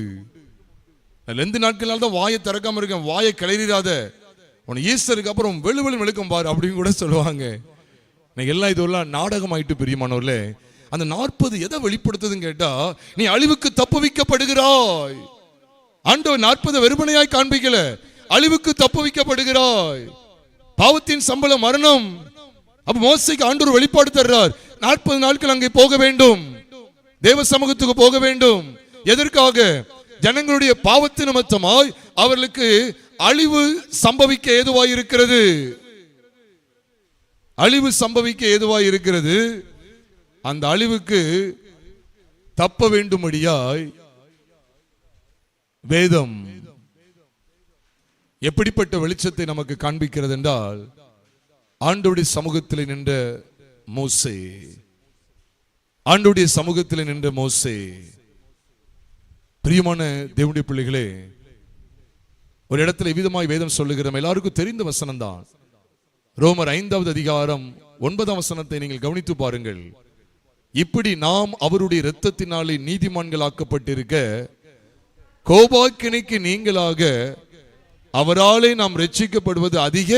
லெந்து நாட்களால் தான் வாயை திறக்காம இருக்கேன், வாயை கிளறிடாத, உன்னை ஈஸ்டருக்கு அப்புறம் வெளுவெளு வெளுக்கும் பாரு அப்படின்னு கூட சொல்லுவாங்க. எல்லாம் இதெல்லாம் நாடகம் ஆயிட்டு பிரியமானவர்களே. அந்த 40 எதை வெளிப்படுத்துதுன்னு கேட்டா, நீ அழிவுக்கு தப்புவிக்கப்படுகிறாய். ஆண்டவர் 40 வெறுமனையாய் காண்பிக்கல, அழிவுக்கு தப்புவிக்கப்படுகிறாய். பாவத்தின் சம்பளம் மரணம். அப்ப மோசேக்கு ஆண்டவர் வெளிப்பாடு தர்றார், 40 நாட்கள் அங்கே போக வேண்டும், தேவ சமூகத்துக்கு போக வேண்டும். எதற்காக? ஜனங்களுடைய பாவத்தின் நிமித்தமாய் அவர்களுக்கு அழிவு சம்பவிக்க ஏதுவாய் இருக்கிறது, அழிவு சம்பவிக்க ஏதுவாய் இருக்கிறது. அந்த அழிவுக்கு தப்ப வேண்டும்படியாய் வேதம் எப்படிப்பட்ட வெளிச்சத்தை நமக்கு காண்பிக்கிறது என்றால், ஆண்டவருடைய சமூகத்தில் நின்ற மோசே, ஆண்டவருடைய சமூகத்தில் நின்ற மோசே. பிரியமான தேவனுடைய பிள்ளைகளே, ஒரு இடத்துல விதமாய் வேதம் சொல்லுகிறோம், எல்லாருக்கும் தெரிந்த வசனம் தான். ரோமர் 5வது அதிகாரம் 9ஆம் வசனத்தை நீங்கள் கவனித்து பாருங்கள். இப்படி நாம் அவருடைய இரத்தத்தினாலே நீதிமான்கள் ஆக்கப்பட்டிருக்க, கோபாக்கினைக்கு நீங்களாக அவராலே நாம் ரட்சிக்கப்படுவது அதிக.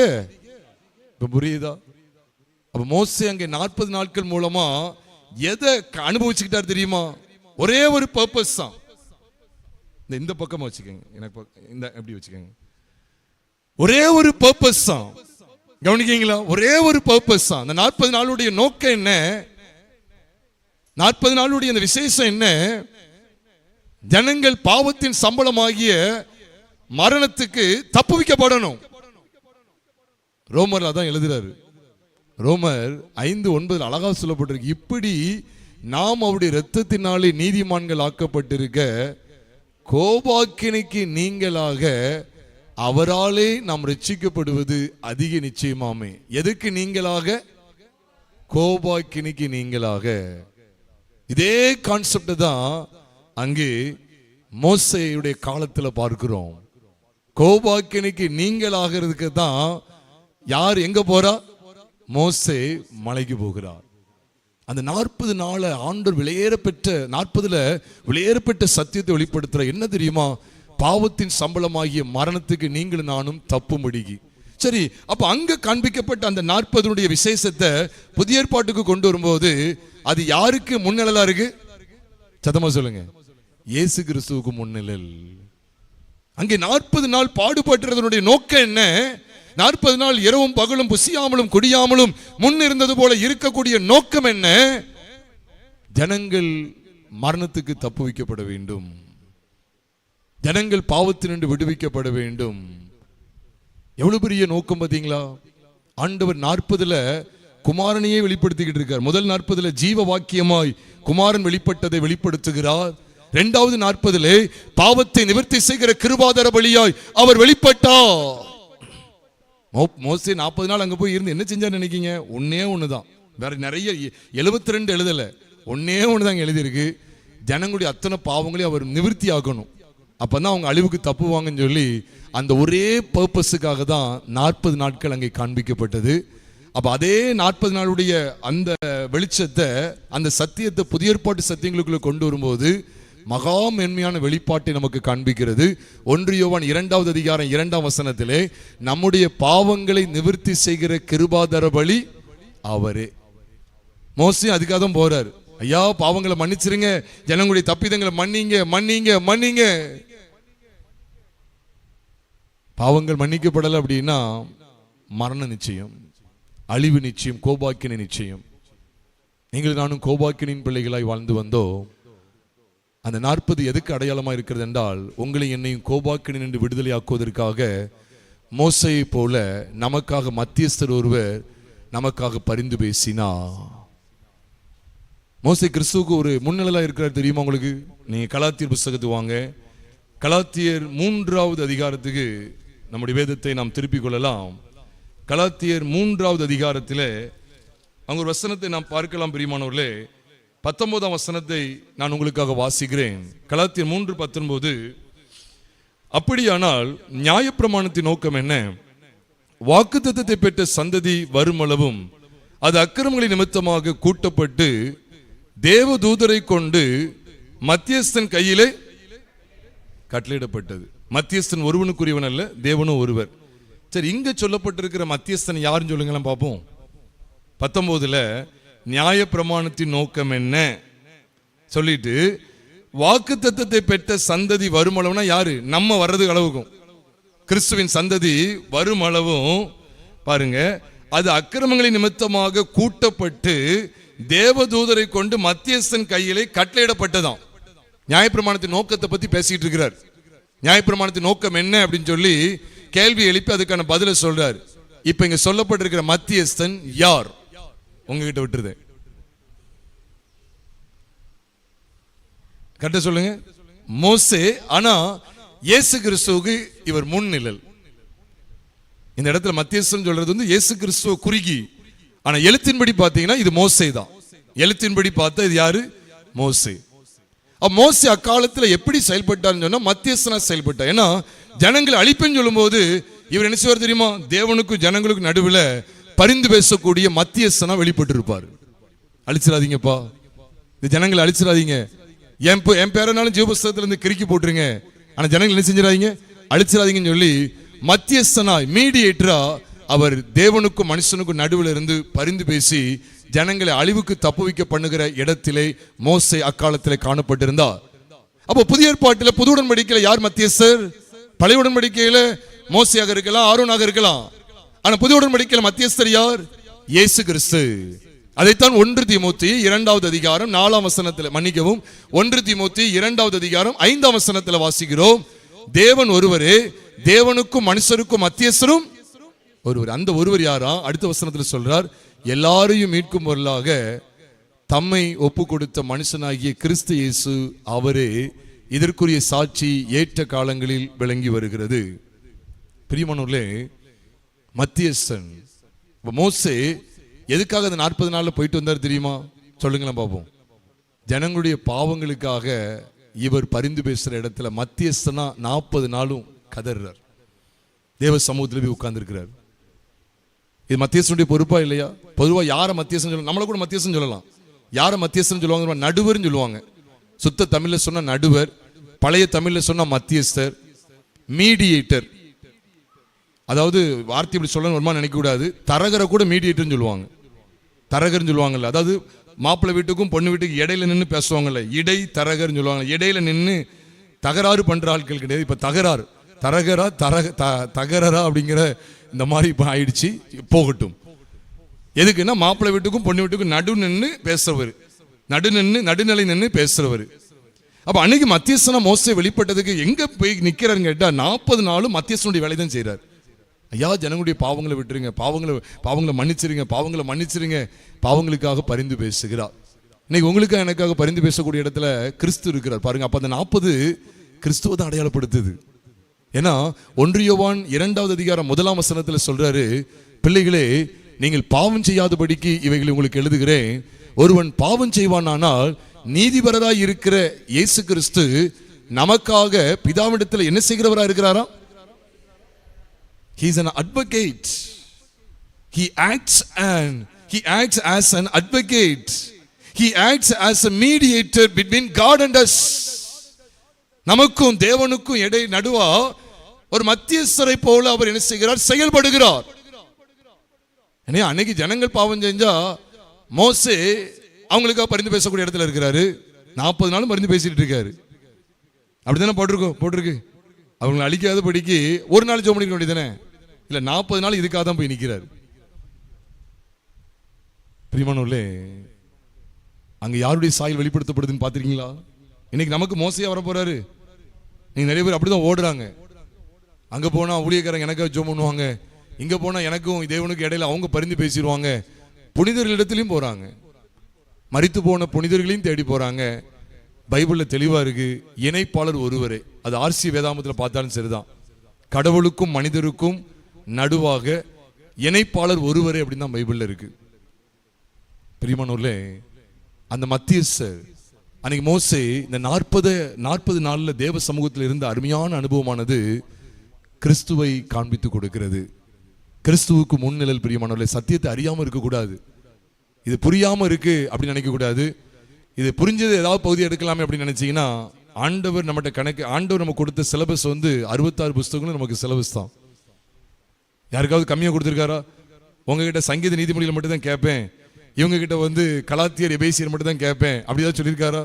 புரியுதா? அப்ப மோசே அங்கே 40 நாட்கள் மூலமா எதை அனுபவிச்சுக்கிட்டார் தெரியுமா? ஒரே ஒரு பர்பஸ் தான். இந்த பக்கமா வச்சுக்கோங்க, எனக்கு இந்த எப்படி வச்சுக்கோங்க, ஒரே ஒரு பர்பஸ் தான். கவனிக்கீங்களா? ஒரே ஒரு பர்பஸ் தான். அந்த 40 நாளுடைய நோக்கம் என்ன? 40 நாளுடைய அந்த விசேஷம் என்ன? ஜனங்கள் பாவத்தின் சம்பளமாகிய மரணத்துக்கு தப்புவிக்கப்படணும். ரோமர் அதான் எழுதுறாரு. ரோமர் 5:9 அழகா சொல்லப்பட்டிருக்கு, இப்படி நாம் அவருடைய இரத்தத்தினாலே நீதிமான்கள் ஆக்கப்பட்டிருக்க, கோபாக்கினைக்கு நீங்களாக அவராலே நாம் ரட்சிக்கப்படுவது அதிக நிச்சயமாமே. எதுக்கு நீங்களாக? கோபாக்கினைக்கு நீங்களாக. இதே கான்செப்ட் தான் அங்கே மோசேயுடைய காலத்துல பார்க்கிறோம். கோபாக்கினைக்கு நீங்களாகிறதுக்கு தான் யார் எங்க போறா? மோசே மலைக்கு போகிறார். அந்த 40 நாள ஆண்டவர் விலையேறப்பெற்ற 40ல விலையேறப்பெற்ற சத்தியத்தை வெளிப்படுத்துற என்ன தெரியுமா? பாவத்தின் சம்பளமாகிய மரணத்துக்கு நீங்களும் நானும் தப்பும்படிக்கு. சரி, அப்ப அங்க காண்பிக்கப்பட்ட அந்த 40 விசேஷத்தை புதிய ஏற்பாட்டுக்கு கொண்டு வரும்போது அது யாருக்கு முன்னிழலா இருக்கு? சத்தமா சொல்லுங்க. இயேசு கிறிஸ்துவுக்கு முன்னிழல். அங்கே 40 நாள் பாடுபட்டதனுடைய நோக்கம் என்ன? 40 நாள் இரவும் பகலும் புசியாமலும் குடியாமலும் முன் இருந்தது போல இருக்கக்கூடிய நோக்கம் என்ன? ஜனங்கள் மரணத்துக்கு தப்பு வைக்கப்பட வேண்டும், ஜனங்கள் பாவத்தினின்று விடுவிக்கப்பட வேண்டும். எவ்வளவு பெரிய நோக்கம் பார்த்தீங்களா? ஆண்டவர் 40ல குமாரனையே வெளிப்படுத்திக்கிட்டு இருக்கார். முதல் 40ல ஜீவ வாக்கியமாய் குமாரன் வெளிப்பட்டதை வெளிப்படுத்துகிறார். 2வது 40லே பாவத்தை நிவர்த்தி செய்கிற கிருபாதார பலியாய் அவர் வெளிப்பட்டார். மோசே 40 நாள் அங்க போய் இருந்து என்ன செஞ்சார் நினைக்கீங்க? ஒன்னே ஒண்ணுதான், வேற நிறைய 72 எழுதல, ஒன்னே ஒண்ணுதான் எழுதியிருக்கு. ஜனங்களுடைய அத்தனை பாவங்களையும் அவர் நிவர்த்தி ஆகணும், அப்பதான் அவங்க அழிவுக்கு தப்புவாங்கன்னு சொல்லி அந்த ஒரே பர்பஸுக்காக தான் 40 நாட்கள் அங்கே காண்பிக்கப்பட்டது. அப்ப அதே 40 நாளுடைய அந்த வெளிச்சத்தை, அந்த சத்தியத்தை புதிய ஏற்பாட்டு சத்தியங்களுக்குள்ள கொண்டு வரும்போது மகா மேன்மையான வெளிப்பாட்டை நமக்கு காண்பிக்கிறது. 1 யோவான் 2வது அதிகாரம் 2ஆம் வசனத்திலே நம்முடைய பாவங்களை நிவர்த்தி செய்கிற கிருபாதார பலி அவரே. மோசே அதுக்காக தான் போறார். ஐயா, பாவங்களை மன்னிச்சிருங்க, ஜனங்களுடைய தப்பிதங்களை மன்னிங்க மன்னிங்க மன்னிங்க. பாவங்கள் மன்னிக்கப்படலை அப்படின்னா மரண நிச்சயம், அழிவு நிச்சயம், கோபாக்கினை நிச்சயம். நீங்கள் நானும் கோபாக்கினின் பிள்ளைகளாய் வாழ்ந்து வந்தோம். அந்த 40 எதுக்கு அடையாளமா இருக்கிறது என்றால், உங்களை என்னையும் கோபாக்கினை நின்று விடுதலை ஆக்குவதற்காக மோசேயை போல நமக்காக மத்தியஸ்தர் ஒருவர் நமக்காக பரிந்து பேசினா. மோசே கிறிஸ்துவுக்கு ஒரு முன்னிழலா இருக்கிறார் தெரியுமா உங்களுக்கு? நீங்க கலாத்தியர் புஸ்தகத்துக்கு வாங்க. கலாத்தியர் 3வது அதிகாரத்துக்கு நம்முடைய வேதத்தை நாம் திருப்பிக் கொள்ளலாம். கலாத்தியர் 3வது அதிகாரத்தில் அங்க ஒரு வசனத்தை நாம் பார்க்கலாம் பிரியமானவர்களே. 19ஆம் வசனத்தை நான் உங்களுக்காக வாசிக்கிறேன். கலாத்தியர் 3:19. அப்படியானால் நியாயப்பிரமாணத்தின் நோக்கம் என்ன? வாக்குத்தத்தத்தை பெற்ற சந்ததி வருமளவும் அது அக்கிரமங்களின் நிமித்தமாக கூட்டப்பட்டு தேவதூதரை கொண்டு மத்தியஸ்தன் கையிலே கட்டளையிடப்பட்டது. மத்தியஸ்தன் ஒருவனுக்குரியவன் அல்ல, தேவனும் ஒருவர். சரி, இங்க சொல்லப்பட்டிருக்கிற மத்தியஸ்தன் யாருன்னு சொல்லுங்களேன் பார்ப்போம். 19ல நியாயப்பிரமாணத்தின் நோக்கம் என்ன சொல்லிட்டு வாக்குத்தத்தத்தை பெற்ற சந்ததி வருமளவுனா யாரு? நம்ம வர்றது அளவுக்கும் கிறிஸ்துவின் சந்ததி வருமளவும் பாருங்க, அது அக்கிரமங்களின் நிமித்தமாக கூட்டப்பட்டு தேவதூதரை கொண்டு மத்தியஸ்தன் கையிலே கட்டளையிடப்பட்டதாம். நியாயப்பிரமாணத்தின் நோக்கத்தை பத்தி பேசிட்டு இருக்கிறார். நியாயப்பிரமாணத்தின் நோக்கம் என்ன அப்படின்னு சொல்லி கேள்வி எழுப்பி அதுக்கான பதில சொல்றார். இப்ப இங்க சொல்லப்பட்டிருக்கிற மத்தியஸ்தன் யார்? உங்ககிட்ட விட்டுருது, கரெக்டா சொல்லுங்க. மோசே. ஆனா இயேசு கிறிஸ்துவுக்கு இவர் முன்னிழல். இந்த இடத்துல மத்தியஸ்தன் சொல்றது வந்து இயேசு கிறிஸ்துவ குறுகி, ஆனா எழுத்தின்படி பாத்தீங்கன்னா இது மோசே தான். எழுத்தின்படி பார்த்தா இது யாரு? மோசே. மோசே அக்காலத்துல எப்படி செயல்பட்டார்னு சொன்னா மத்தியஸ்தனா செயல்பட்டார். ஏன்னா ஜனங்களை அழிப்புன்னு சொல்லும் போது இவர் என்ன செய்வார் தெரியுமா? தேவனுக்கும் ஜனங்களுக்கும் நடுவில் பரிந்து பேசக்கூடிய மத்தியஸ்தனா வெளிப்பட்டு இருப்பார். அழிச்சிடாதீங்கப்பா, இந்த ஜனங்களை அழிச்சிடாதீங்க, என் பேரனாலும் ஜீவபுஸ்தகத்துல இருந்து கிறுக்கி போட்டுருங்க, ஆனா ஜனங்கள் என்ன செஞ்சிடாதீங்க, அழிச்சிடாதீங்கன்னு சொல்லி மத்தியஸ்தனா மீடியேட்டரா அவர் தேவனுக்கும் மனுஷனுக்கும் நடுவில் இருந்து பரிந்து பேசி ஜனங்களை அழிவுக்கு தப்புவிக்க பண்ணுகிற இடத்திலே மோசே அக்காலத்திலே காணப்பட்டிருந்தார். அப்போ புதிய ஏற்பாட்டில் புது உடன்படிக்கையில யார் மத்தியஸ்தர்? பழைய உடன்படிக்கையில மோசேயாக இருக்கலாம், ஆரோனாக இருக்கலாம். ஆனா புதிய உடன்படிக்கையில மத்தியஸ்தர் யார்? இயேசு கிறிஸ்து. அதைத்தான் 1 தீமோத்தேயு 2வது அதிகாரம் 4ஆம் வசனத்தில், மன்னிக்கவும், 1 தீமோத்தேயு 2வது அதிகாரம் 5ஆம் வசனத்தில் வாசிக்கிறோம். தேவன் ஒருவரே, தேவனுக்கும் மனுஷருக்கும் மத்தியஸ்தரும் ஒருவர். அந்த ஒருவர் யாரா? அடுத்த வசனத்தில் சொல்றார், எல்லாரையும் மீட்கும் பொருளாக தம்மை ஒப்பு கொடுத்த மனுஷனாகிய கிறிஸ்து இயேசு அவரே இதற்குரிய சாட்சி ஏற்ற காலங்களில் விளங்கி வருகிறது. பிரியமானவர்களே, மத்தியஸ்தன் மோசே எதுக்காக அந்த 40 நாள்ல போயிட்டு வந்தார் தெரியுமா? சொல்லுங்களேன் பார்ப்போம். ஜனங்களுடைய பாவங்களுக்காக இவர் பரிந்து பேசுற இடத்துல மத்தியஸ்தனா 40 நாளும் கதறார். தேவ சமூகத்தில் போய் உட்கார்ந்துருக்கிறார். இது மத்தியஸ்தனுடைய பொறுப்பா இல்லையா? பொதுவாக யாரை மத்தியஸ்தன் சொல்ல, நம்மளை கூட மத்தியஸ்தன் சொல்லலாம். யாரை மத்தியஸ்தன் சொல்லுவாங்க? நடுவர்னு சொல்லுவாங்க. சுத்த தமிழ்ல சொன்னா நடுவர், பழைய தமிழ்ல சொன்னா மத்தியஸ்தர், மீடியேட்டர். அதாவது வார்த்தை இப்படி சொல்லணும் வருமா நினைக்க கூடாது. தரகரை கூட மீடியேட்டர்னு சொல்லுவாங்க. தரகர்னு சொல்லுவாங்கல்ல, அதாவது மாப்பிள்ளை வீட்டுக்கும் பொண்ணு வீட்டுக்கு இடையில நின்று பேசுவாங்கல்ல, இடை தரகர்னு சொல்லுவாங்க. இடையில நின்று தகராறு பண்ற ஆட்கள் கிடையாது. இப்ப தகராறு தரகரா தகரரா அப்படிங்கிற இந்த மாதிரி இப்ப ஆயிடுச்சு. போகட்டும். எதுக்குன்னா மாப்பிள்ளை வீட்டுக்கும் பொண்ணு வீட்டுக்கும் நடு நின்று பேசுறவர், நடுநிலை நின்று பேசுறவர். அப்ப அன்னைக்கு மத்தியஸ்தனா மோசே வெளிப்பட்டதுக்கு எங்க போய் நிக்கிறாருன்னு கேட்டா 40 நாளும் மத்தியஸ்தனுடைய வேலை தான் செய்யறாரு. ஐயா, ஜனங்களுடைய பாவங்களை விட்டுருங்க, பாவங்களை மன்னிச்சிருங்க, பாவங்களுக்காக பரிந்து பேசுகிறார். இன்னைக்கு உங்களுக்காக எனக்காக பரிந்து பேசக்கூடிய இடத்துல கிறிஸ்து இருக்கிறார் பாருங்க. அப்ப அந்த 40 கிறிஸ்துவ தான் அடையாளப்படுத்துது. ஏன்னா 1 யோவான் 2வது அதிகாரம் 1ஆம் வசனத்தில் சொல்றாரு, பிள்ளைகளே, நீங்கள் பாவம் செய்யாதபடிக்கு இவைகளை உங்களுக்கு எழுதுகிறேன். ஒருவன் பாவம் செய்வானானால் நீதிபரராய் இருக்கிற இயேசு கிறிஸ்து நமக்காக பிதாவிடத்தில் என்ன செய்கிறவரா இருக்கிறாரா? He is an advocate. He acts as an advocate. He acts as a mediator between God and us. நமக்கும் தேவனுக்கும் இடையே நடுவா ஒரு மத்தியஸ்தரை போல அவர் என்ன செய்கிறார்? செயல்படுகிறார். அன்னைக்கு ஜனங்கள் பாவம் செஞ்சா மோசே அவங்களுக்காக பரிந்து பேசக்கூடிய இடத்துல இருக்கிறாரு. 40 நாளும் பரிந்து பேசிட்டு இருக்காரு. அப்படித்தானே போட்டிருக்கு. அவங்களை அழிக்காத படிக்கு ஒரு நாள் ஜெபம் பண்ணிக்க வேண்டியதானே? இல்ல, 40 நாள் இதுக்காக தான் போய் நிற்கிறார். பிரியமானவர்களே, அங்க யாருடைய சாயல் வெளிப்படுத்தப்படுதுன்னு பார்த்திருக்கீங்களா? இன்னைக்கு நமக்கு மோசையா வர போறாரு. நீங்க நிறைய பேர் அப்படிதான் ஓடுறாங்க. அங்க போனா ஊழியக்காரங்க எனக்காக ஜெபம் பண்ணுவாங்க, இங்க போனா எனக்கும் தேவனுக்கு இடையில அவங்க பரிந்து பேசிடுவாங்க. புனிதர்களிடத்திலையும் போறாங்க, மரித்து போன புனிதர்களையும் தேடி போறாங்க. பைபிள்ல தெளிவா இருக்கு, இணைப்பாளர் ஒருவரே. அது ஆர்சி வேதாமத்தில் பார்த்தாலும் சரிதான், கடவுளுக்கும் மனிதருக்கும் நடுவாக இணைப்பாளர் ஒருவரே அப்படின்னு தான் பைபிள்ல இருக்கு. பிரியமானவர்களே, அந்த மத்தியஸ்தர் அன்னைக்கு மோசே இந்த 40 நாள்ல தேவ சமூகத்தில் இருந்த அருமையான அனுபவமானது கிறிஸ்துவை காண்பித்து கொடுக்கிறது. கிறிஸ்துவுக்கு முன்னிழல். பிரியமானவர்களே, சத்தியத்தை அறியாம இருக்கக்கூடாது, இது புரியாம இருக்கு அப்படின்னு நினைக்க கூடாது. இது புரிஞ்சது ஏதாவது பகுதி எடுக்கலாமே அப்படின்னு நினைச்சீங்கன்னா, ஆண்டவர் ஆண்டவர் நமக்கு கொடுத்த சிலபஸ் 66 புஸ்தகங்களும் நமக்கு சிலபஸ் தான். யாருக்காவது கம்மியா கொடுத்துருக்காரா? உங்ககிட்ட சங்கீத நீதிமொழியில மட்டும் தான் கேட்பேன், இவங்க கிட்ட கலாத்தியர் எபேசியர் மட்டும் தான் கேட்பேன் அப்படிதான் சொல்லியிருக்காரா?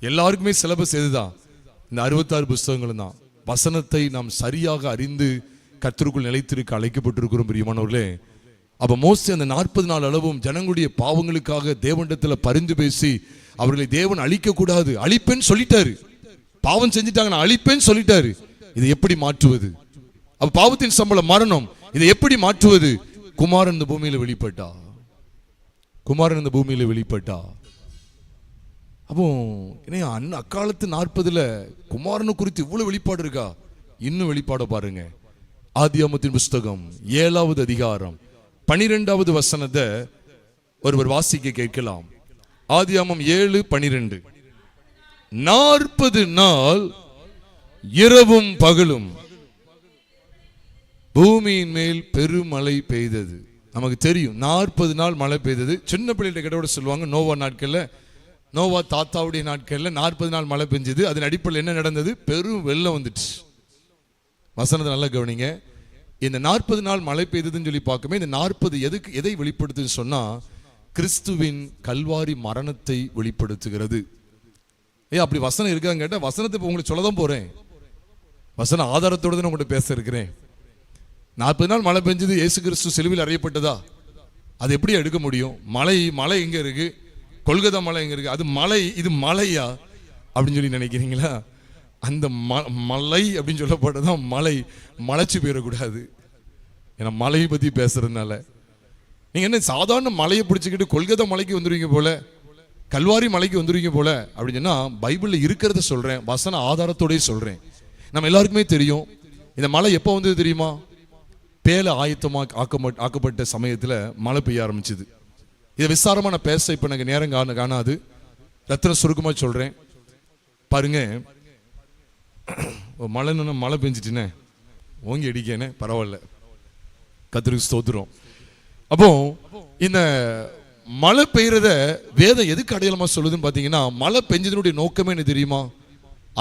எல்லாருக்குமே சிலபஸ் எதுதான்? இந்த 66 புஸ்தகங்களும் தான். வசனத்தை நாம் சரியாக அறிந்து கர்த்தருக்குள் நிலைத்திருக்க அழைக்கப்பட்டிருக்கிறோம் பிரியமானவர்களே. அப்ப மோசே அந்த 40 நாள் அளவும் ஜனங்களுடைய பாவங்களுக்காக தேவனிடத்துல பரிந்து பேசி அவர்களை தேவன் அழிக்க கூடாது, அழிப்பேன்னு சொல்லிட்டாரு. பாவம் செஞ்சுட்டாங்க, நான் அழிப்பேன்னு சொல்லிட்டாரு. இதை எப்படி மாற்றுவது? அப்ப பாவத்தின் சம்பளம் மரணம், இதை எப்படி மாற்றுவது? குமாரன் இந்த பூமியில வெளிப்பட்டா. அப்போ அக்காலத்து 40 குமாரனு குறித்து இவ்வளவு வெளிப்பாடு இருக்கா? இன்னும் வெளிப்பாட பாருங்க. ஆதியாகமத்தின் புஸ்தகம் 7வது அதிகாரம் 12வது வசனத்தை ஒருவர் வாசிக்க கேட்கலாம். ஆதியாகமம் 7:12. 40 நாள் இரவும் பகலும் பூமியின் மேல் பெருமழை பெய்தது. நமக்கு தெரியும் 40 நாள் மழை பெய்தது. சின்ன பிள்ளைகிட்ட கிட்ட சொல்லுவாங்க, நோவா நாட்கள்ல, நோவா தாத்தாவுடைய நாட்கள்ல 40 நாள் மழை பெஞ்சது. அதன் அடிப்படையில் என்ன நடந்தது? பெரும் வெள்ளம் வந்துட்டு. வசனத்தை நல்லா கவனிங்க. இந்த 40 நாள் மழை பெய்ததுன்னு சொல்லி பார்க்கவே, இந்த 40 எதை வெளிப்படுத்துன்னு சொன்னா, கிறிஸ்துவின் கல்வாரி மரணத்தை வெளிப்படுத்துகிறது. அப்படி வசனம் இருக்காங்க கேட்டா, வசனத்தை இப்போ உங்களுக்கு சொல்லதான் போறேன். வசன ஆதாரத்தோடு தான் உங்கள்கிட்ட பேச இருக்கிறேன். 40 நாள் மழை பெஞ்சது, இயேசு கிறிஸ்து சிலுவையில் அறையப்பட்டதா? அது எப்படி எடுக்க முடியும்? மலை எங்க இருக்கு? கொல்கத்தா மலை எங்க இருக்கு? அது மலை, இது மலையா அப்படின்னு சொல்லி நினைக்கிறீங்களா? அந்த மலை அப்படின்னு சொல்லப்பட்டதான் மலை, மலைச்சு போயிடக்கூடாது. ஏன்னா மலையை பத்தி பேசுறதுனால நீங்க என்ன சாதாரண மலையை பிடிச்சிக்கிட்டு கொல்கத்தா மலைக்கு வந்துருவீங்க போல, கல்வாரி மலைக்கு வந்துருவீங்க போல அப்படின்னு சொன்னா, பைபிள்ல இருக்கிறத சொல்றேன், வசன ஆதாரத்தோடய சொல்றேன். நம்ம எல்லாருக்குமே தெரியும், இந்த மலை எப்போ வந்தது தெரியுமா? பேல ஆயத்தமாக ஆக்கப்பட்ட சமயத்துல மழை பெய்ய ஆரம்பிச்சது. இதை விசாரமா நான் பேச இப்ப எனக்கு நேரம் காணாது, ரத்தின சுருக்கமா சொல்றேன் பாருங்க. மழை பெஞ்சிட்டுனே ஓங்கி அடிக்கனே, பரவாயில்ல, கர்த்தருக்கு ஸ்தோத்திரம். அப்போ இந்த மழை பெய்யறத வேதம் எதுக்கு அடையாளமா சொல்லுதுன்னு பாத்தீங்கன்னா, மழை பெஞ்சதனுடைய நோக்கமே என்ன தெரியுமா?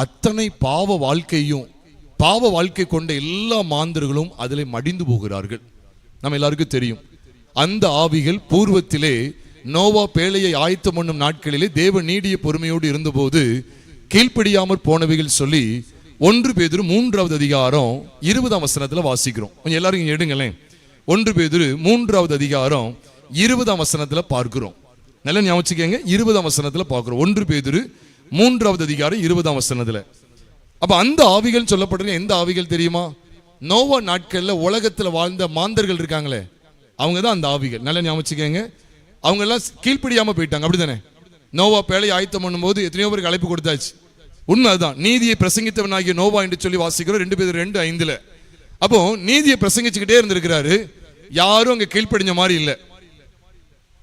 அத்தனை பாவ வாழ்க்கை கொண்ட எல்லா மாந்தர்களும் அதில் மடிந்து போகிறார்கள். நம்ம எல்லாருக்கும் தெரியும், அந்த ஆவிகள் பூர்வத்திலே நோவா பேழையை ஆயத்தம் பண்ணும் நாட்களிலே தேவ நீடிய பொறுமையோடு இருந்தபோது கீழ்ப்படியாமற் போனவைகள் சொல்லி 1 பேதுரு 3வது அதிகாரம் 20ஆம் வசனத்துல வாசிக்கிறோம். கொஞ்சம் எல்லாரும் இங்க எடுங்களேன். 1 பேதுரு 3வது அதிகாரம் 20ஆம் வசனத்துல பார்க்கிறோம். நல்ல ஞாபகம், 20ஆம் வசனத்துல பார்க்கிறோம். 1 பேதுரு 3வது அதிகாரம் 20ஆம் வசனத்துல. அப்ப அந்த ஆவிகள் சொல்லப்படுற எந்த ஆவிகள் தெரியுமா? நோவா நாட்கள்ல உலகத்துல வாழ்ந்த மாந்தர்கள் இருக்காங்களே, அவங்க தான் அந்த ஆவிகள். நல்ல ஞாபகம், அவங்க எல்லாம் கீழ்ப்படியாம போயிட்டாங்க, அப்படித்தானே? நோவா பேழையை ஆயத்தம் பண்ணும்போது எத்தனையோ பேருக்கு அழைப்பு கொடுத்தாச்சு. உண்மை அதுதான். நீதியை பிரசங்கித்தவனாகிய நோவா என்று சொல்லி வாசிக்கிறோம் 2 பேதுரு 2:5. அப்போ நீதியை பிரசங்கிச்சுக்கிட்டே இருந்திருக்கிறாரு, யாரும் அங்க கீழ்ப்படிஞ்ச மாதிரி இல்லை.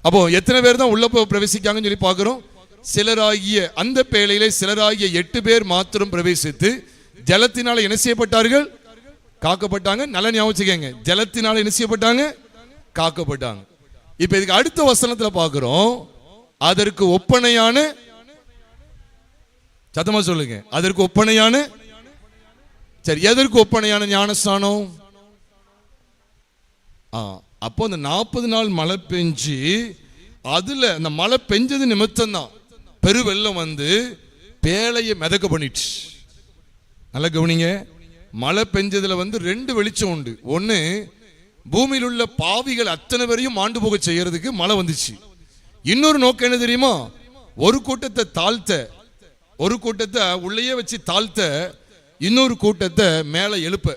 அப்போ எத்தனை பேர் தான் உள்ள பிரவேசிக்காங்கன்னு சொல்லி பார்க்கிறோம். சிலராகிய அந்த பேழையிலே சிலராகிய 8 பேர் மாத்திரம் பிரவேசித்து ஜலத்தினால என்ன செய்யப்பட்டார்கள்? காக்கப்பட்டாங்க. நல்ல ஞாபகம், ஜலத்தினால என்ன செய்யப்பட்டாங்க? காக்கப்பட்டாங்க. இப்ப இதுக்கு அடுத்த வசனத்துல பார்க்கிறோம், அதற்கு ஒப்பனையான, சத்தமா சொல்லுங்க, அதற்கு ஒப்பனையான, சரி, எதற்கு ஒப்பனையான ஞானஸ்நானம்? அப்போ அந்த 40 நாள் மழை பெஞ்சு, அதுல அந்த மழை பெஞ்சது நிமித்தம் தான் பெருவெள்ளம் வந்து பேழையை மிதக்க பண்ணிடுச்சு. நல்ல கவனிங்க, மழை பெஞ்சதுல 2 வெளிச்சம் உண்டு. ஒன்னு, பூமியில் உள்ள பாவிகள் அத்தனை பேரையும் ஆண்டு போக செய்யறதுக்கு மழை வந்துச்சு. இன்னொரு நோக்கம் என்ன தெரியுமா? ஒரு கூட்டத்தை தாழ்த்த, ஒரு கூட்டத்தை உள்ளேயே வச்சு தாழ்த்த, இன்னொரு கூட்டத்தை மேல எழுப்ப.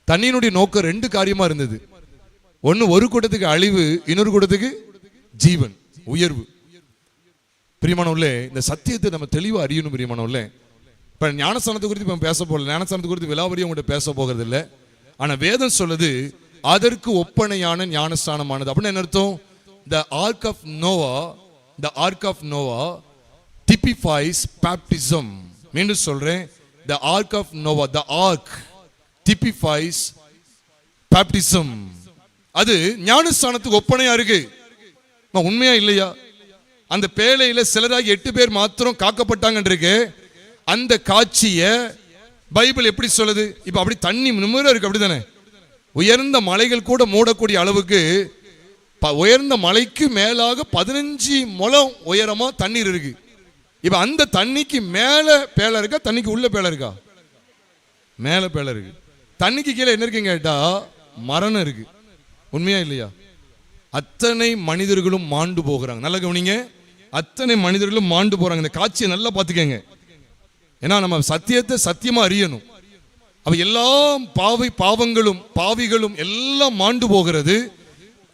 தண்ணியினுடைய நோக்கம் ரெண்டு காரியமா இருந்தது. ஒன்னு, ஒரு கூட்டத்துக்கு அழிவு, இன்னொரு கூட்டத்துக்கு ஜீவன், உயர்வு. பிரியமானவர்களே, இந்த சத்தியத்தை நம்ம தெளிவா அறியணும். பிரியமானவர்களே, இப்ப ஞானஸ்தானத்தை குறித்து இப்ப பேச போகல, ஞானஸ்தானத்தை குறித்து விலாவரியும் உங்கள்கிட்ட பேச போகிறது இல்லை. ஆனா வேதம் சொல்லுது அதற்கு ஒப்பனையான ஞானஸ்தானமானது. அப்படின்னு என்ன அர்த்தம்? The ark of Noah, the ark of Noah typifies baptism. மீண்டும் சொல்றேன், the ark of Noah, the ark typifies baptism. அது ஞானஸ்தானத்துக்கு ஒப்பனையா இருக்கு. உண்மையா இல்லையா? அந்த பேழையில சிலராக 8 பேர் மாத்திரம் காக்கப்பட்டாங்க இருக்கு. அந்த காட்சிய பைபிள் எப்படி சொல்லுது? இப்ப அப்படி தண்ணி நிமிர இருக்கு, அப்படிதானே? உயர்ந்த மலைகள் கூட மூடக்கூடிய அளவுக்கு உயர்ந்த மலைக்கு மேலாக 15 முழம் உயரமா தண்ணீர் இருக்கு. இப்ப அந்த தண்ணிக்கு மேல பேழை இருக்கா, தண்ணிக்கு உள்ள பேழை இருக்கா? மேல பேழை இருக்கு. தண்ணிக்கு கீழே என்ன இருக்குன்னு கேட்டா மரணம் இருக்கு. உண்மையா இல்லையா? அத்தனை மனிதர்களும் மாண்டு போகிறாங்க. நல்லா கவனிங்க, அத்தனை மனிதர்களும் மாண்டு போறாங்க. இந்த காட்சியை நல்லா பார்த்துக்கங்க. ஏன்னா நம்ம சத்தியத்தை சத்தியமா அறியணும். அப்ப எல்லாம் பாவங்களும் பாவிகளும் எல்லாம் மாண்டு போகிறது.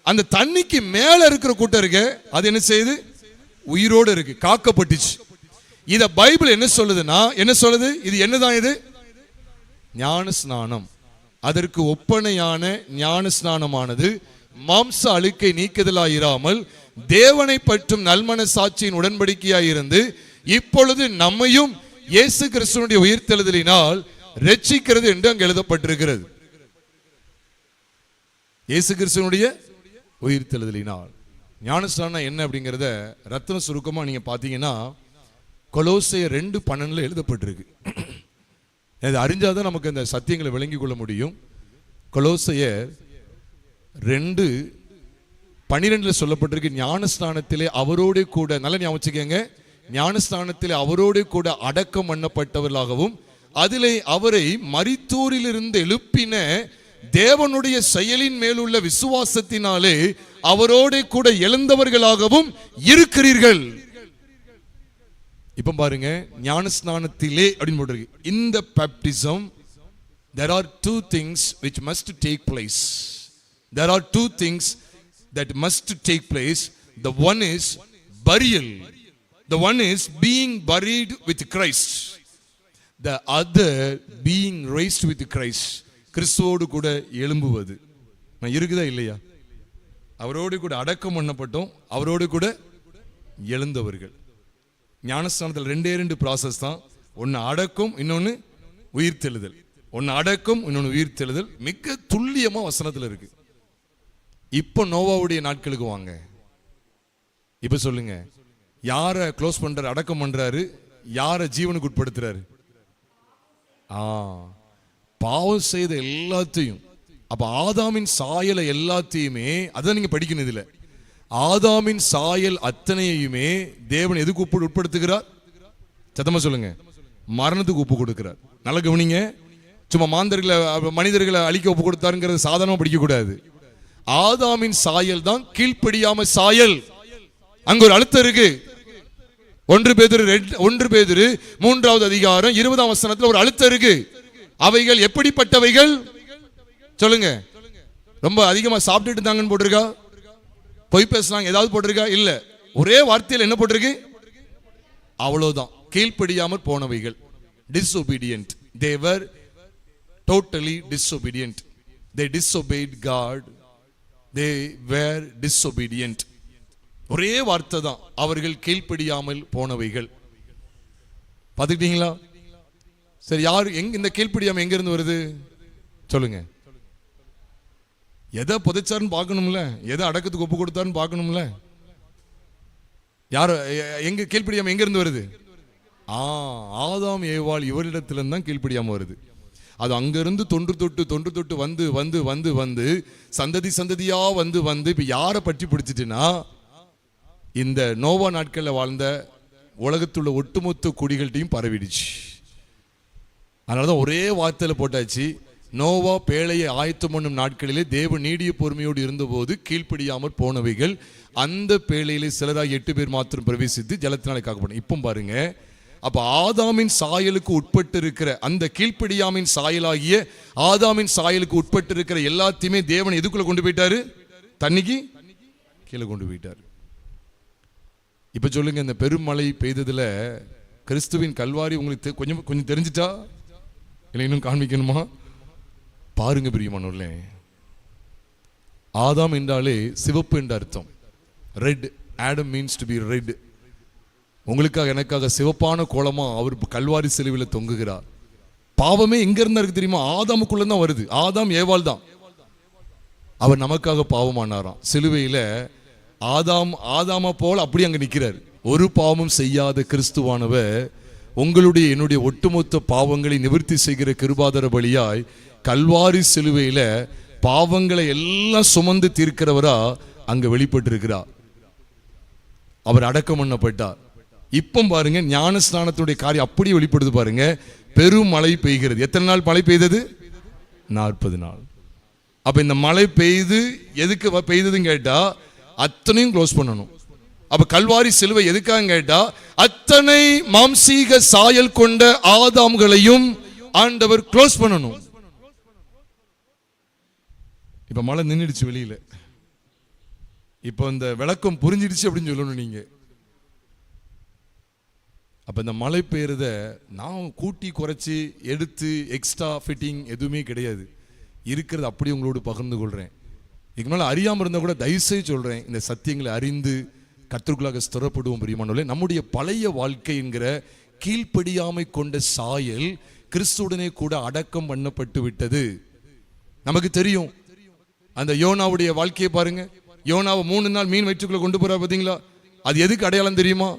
அந்த தண்ணிக்கு மேல இருக்கிற கூட்டம் இருக்கு, அது என்ன செய்யுது? உயிரோடு இருக்கு, காக்கப்பட்டுச்சு. இத பைபிள் என்ன சொல்லுதுன்னா, என்ன சொல்லுது? இது என்னதான்? இது ஞான ஸ்நானம். அதற்கு ஒப்பனையான ஞான ஸ்நானமானது மாம்ச அழுக்கை நீக்குதலாயிராமல் தேவனை பற்றும் நல்மன சாட்சியின் உடன்படிக்கையாயிருந்து இப்பொழுது நம்மையும் இயேசு கிறிஸ்துவினுடைய உயிர்த்தெழுதலினால் ரட்சிக்கிறது என்று அங்கு எழுதப்பட்டிருக்கிறது. இயேசு கிறிஸ்துவினுடைய உயிர்த்தெழுதலினால். ஞானஸ்நானம் என்ன அப்படிங்கிறத ரத்தின சுருக்கமா நீங்க பாத்தீங்கன்னா கொலோசையர் 2:12 எழுதப்பட்டிருக்கு. அது அறிஞ்சாதான் நமக்கு இந்த சத்தியங்களை விளங்கிக் கொள்ள முடியும். கொலோசையர் 2:12 சொல்லப்பட்டிருக்கு, ஞானஸ்நானத்திலே அவரோடு கூட, நல்ல ஞாபகம் வச்சுக்கோங்க, ஞானஸ்நானத்திலே அவரோடு கூட அடக்கம் பண்ணப்பட்டவர்களாகவும் அதிலே அவரை மரித்தோரிலிருந்து எழுப்பின தேவனுடைய செயலின் மேலுள்ள விசுவாசத்தினாலே அவரோடு கூட எழுந்தவர்களாகவும் இருக்கிறீர்கள். இப்ப பாருங்க, ஞானஸ்நானத்திலே அப்படின்னு போட்டிருக்கு. இந்த baptism there are two things which must take place. There are two things that must take place. The one is burial. The one is being buried with Christ. The other being raised with Christ. கிறிஸ்துவோடு கூட எழும்புவது. நான் இருக்குதா இல்லையா? அவரோடு கூட அடக்கம் பண்ணப்பட்டோம், அவரோடு கூட எழுந்தவர்கள். ஞானஸ்தானத்தில் 2 ப்ராசஸ் தான். ஒன்னு அடக்கம், இன்னொன்னு உயிர்த்தெழுதல். ஒன்னு அடக்கம், இன்னொன்னு உயிர்த்தெழுதல். மிக துல்லியமா வசனத்தில் இருக்கு. இப்போ நோவாவுடைய நாட்களுக்கு வாங்க. இப்ப சொல்லுங்க, யார க்ளோஸ் பண்றாரு, அடக்கம் பண்றாரு, யார ஜீவனுக்கு உட்படுத்துறாரு? பாவம் செய்த எல்லாத்தையும். அப்ப ஆதாமின் சாயலை எல்லாத்தையுமே, அதான் நீங்க படிக்கணும் இதுல. ஆதாமின் சாயல் அத்தனையுமே தேவன் எதுக்கு உட்படுத்துகிறார்? சத்தமா சொல்லுங்க, மரணத்துக்கு ஒப்பு கொடுக்கிறார். நல்ல கவனிங்க, சும்மா மாந்தர்களை மனிதர்களை அழிக்க ஒப்பு கொடுத்தாருங்கிறது சாதாரணமா படிக்க கூடாது. ஆதாமின் சாயல் தான் கீழ்ப்படியாம சாயல். அங்க ஒரு அழுத்தம் இருக்கு. 1 பேதுரு 3வது அதிகாரம் 20ஆம் வசனத்துல ஒரு அழுத்தம் இருக்கு. அவைகள் எப்படிப்பட்டவைகள் சொல்லுங்க? ரொம்ப அதிகமா சாப்பிட்டுட்டு இருந்தாங்கன்னு போட்டிருக்கா? பொய் பேசுறாங்க ஏதாவது போட்டிருக்கா? இல்ல, ஒரே வார்த்தையில் என்ன போட்டிருக்கு? அவ்வளவுதான். கீழ்ப்படியாமற் போனவைகள். disobedient. They were totally disobedient. They disobeyed God. They were disobedient. ஒரே வார்த்தை தான், அவர்கள் கீழ்ப்படியாமல் போனவைகள். பாத்துக்கிட்டீங்களா? சரி, யார் இந்த கீழ்ப்படியாம எங்க இருந்து வருது சொல்லுங்க? எதை புதைச்சாருன்னு பார்க்கணும்ல, எதை அடக்கத்துக்கு ஒப்பு கொடுத்தாருன்னு பார்க்கணும்ல. யார் எங்க கீழ்ப்படியாம எங்க இருந்து வருது? ஆதாம் ஏவாள் இவரிடத்திலிருந்து தான் கீழ்ப்படியாம வருது. அது அங்கிருந்து தொன்று தொட்டு வந்து வந்து வந்து வந்து சந்ததியா வந்து இப்ப யாரை பற்றி பிடிச்சிட்டுன்னா, இந்த நோவா நாட்களில் வாழ்ந்த உலகத்துள்ள ஒட்டுமொத்த குடிகள்கிட்டையும் பரவிடுச்சு. அதனாலதான் ஒரே வார்த்தையில போட்டாச்சு, நோவா பேழையை ஆயத்தம் பண்ணும் நாட்களிலே தேவன் நீடிய பொறுமையோடு இருந்தபோது கீழ்ப்படியாமற் போனவைகள் அந்த பேழையிலே சிலராக 8 பேர் மாத்திரம் பிரவேசித்து ஜலத்தினாலே காக்கப்படும். இப்போ பாருங்க, அப்ப ஆதாமின் சாயலுக்கு உட்பட்டு இருக்கிற அந்த கீழ்ப்படியாமின் சாயலாகிய ஆதாமின் சாயலுக்கு உட்பட்டு இருக்கிற எல்லாத்தையுமே தேவன் எதுக்குள்ள கொண்டு போயிட்டாரு? தண்ணிக்கு கீழே கொண்டு போயிட்டாரு. இப்ப சொல்லுங்க, இந்த பெருமழை பெய்ததுல கிறிஸ்துவின் கல்வாரி உங்களுக்கு கொஞ்சம் கொஞ்சம் தெரிஞ்சிட்டா இல்லை இன்னும் காண்பிக்கணுமா? பாருங்க பிரியமானவர்களே, ஆதாம் என்றாலே சிவப்பு என்ற அர்த்தம். Red, Adam means to be red. உங்களுக்காக எனக்காக சிவப்பான கோலமா அவர் கல்வாரி சிலுவையில் தொங்குகிறார். பாவமே எங்க இருந்தா இருக்கு தெரியுமா? ஆதாமுக்குள்ள தான் வருது. ஆதாம் ஏவாள் தான். அவர் நமக்காக பாவமானாராம். சிலுவையில ஆதாம போல அப்படி அங்க நிக்கிறார். ஒரு பாவமும் செய்யாத கிறிஸ்துவானவர் உங்களுடைய என்னுடைய ஒட்டுமொத்த பாவங்களை நிவர்த்தி செய்கிற கிருபாதர பலியாய் கல்வாரி சிலுவையில பாவங்களை எல்லாம் சுமந்து தீர்க்கிறவரா அங்க வெளிப்பட்டு இருக்கிறார். அவர் அடக்கம் பண்ணப்பட்டார். இப்ப பாருங்க, ஞான ஸ்நானத்துடைய காரியம் அப்படியே வெளிப்படுது. பாருங்க, பெரும் மழை பெய்கிறது. எத்தனை நாள் மழை பெய்தது? 40 நாள். அப்ப இந்த மழை பெய்து எதுக்கு பெய்ததுன்னு கேட்டா அத்தனையும் க்ளோஸ் பண்ணணும். அப்ப கல்வாரி சிலுவை எதுக்காக கேட்டா அத்தனை மாம்சீக சாயல் கொண்ட ஆதாம்களையும் ஆண்டவர் க்ளோஸ் பண்ணணும். இப்ப மழை நின்றுடுச்சு வெளியில. இப்ப இந்த விளக்கம் புரிஞ்சிடுச்சு அப்படின்னு சொல்லணும் நீங்க. அப்ப இந்த மழை பெய்யறத நான் கூட்டி குறைச்சி எடுத்து எக்ஸ்ட்ரா ஃபிட்டிங் எதுவுமே கிடையாது. இருக்கிறது அப்படி உங்களோடு பகிர்ந்து கொள்றேன். இதுக்கு மேல அறியாம இருந்தா கூட தயவுசெய்து சொல்றேன், இந்த சத்தியங்களை அறிந்து கர்த்தருக்குள்ளாக ஸ்திரப்படுவோம் பிரியமானவர்களே. நம்முடைய பழைய வாழ்க்கை என்கிற கீழ்ப்படியாமை கொண்ட சாயல் கிறிஸ்துவுடனே கூட அடக்கம் பண்ணப்பட்டு விட்டது. நமக்கு தெரியும். அந்த யோனாவுடைய வாழ்க்கையை பாருங்க. யோனாவை 3 நாள் மீன் வயிற்றுக்குள்ள கொண்டு போறார் பாத்தீங்களா? அது எதுக்கு அடையாளம் தெரியுமா?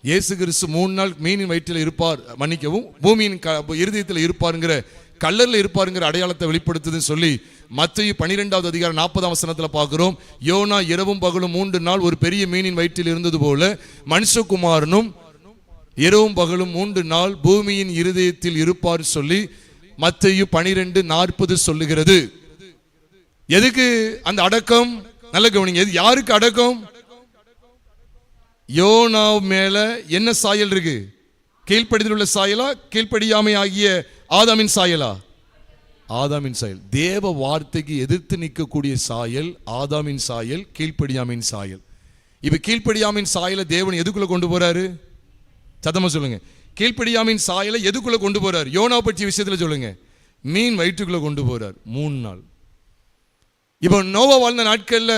இயேசு கிறிஸ்து 3 நாள் மீனின் வயிற்றில் இருப்பார், மன்னிக்கவும் பூமியின் இருதயத்தில் இருப்பாருங்கிற, கல்லர்ல இருப்பாருங்கிற அடையாளத்தை வெளிப்படுத்துதுன்னு சொல்லி மத்தேயு 12வது அதிகாரம் 40ஆம் வசனத்துல பார்க்கிறோம். யோனா இரவும் பகலும் 3 நாள் ஒரு பெரிய மீனின் வயிற்றில் இருந்தது போல மனுஷகுமாரனும் இரவும் பகலும் 3 நாள் பூமியின் இருதயத்தில் இருப்பார் சொல்லி மத்தேயு 12:40 சொல்லுகிறது. எதுக்கு அந்த அடக்கம்? நல்ல கவனிங்க. யாருக்கு அடக்கம்? யோனா மேல என்ன சாயல் இருக்கு? கீழ்ப்படிதல் உள்ள சாயலா, கீழ்ப்படியாமை ஆகிய ஆதாமின் சாயலா? ஆதாமின் சாயல். தேவ வார்த்தைக்கு எதிர்த்து நிற்கக்கூடிய சாயல் ஆதாமின் சாயல், கீழ்ப்படியாமின் சாயல். இப்ப கீழ்ப்படியாமின் சாயலை தேவன் எதுக்குள்ள கொண்டு போறாரு? சத்தமா சொல்லுங்க. கீழ்ப்படியாமின் சாயலை எதுக்குள்ள கொண்டு போறாரு? யோனா பற்றிய விஷயத்துல சொல்லுங்க. மீன் வயிற்றுக்குள்ள கொண்டு போறார் 3 நாள். இப்ப நோவா வாழ்ந்த நாட்கள்ல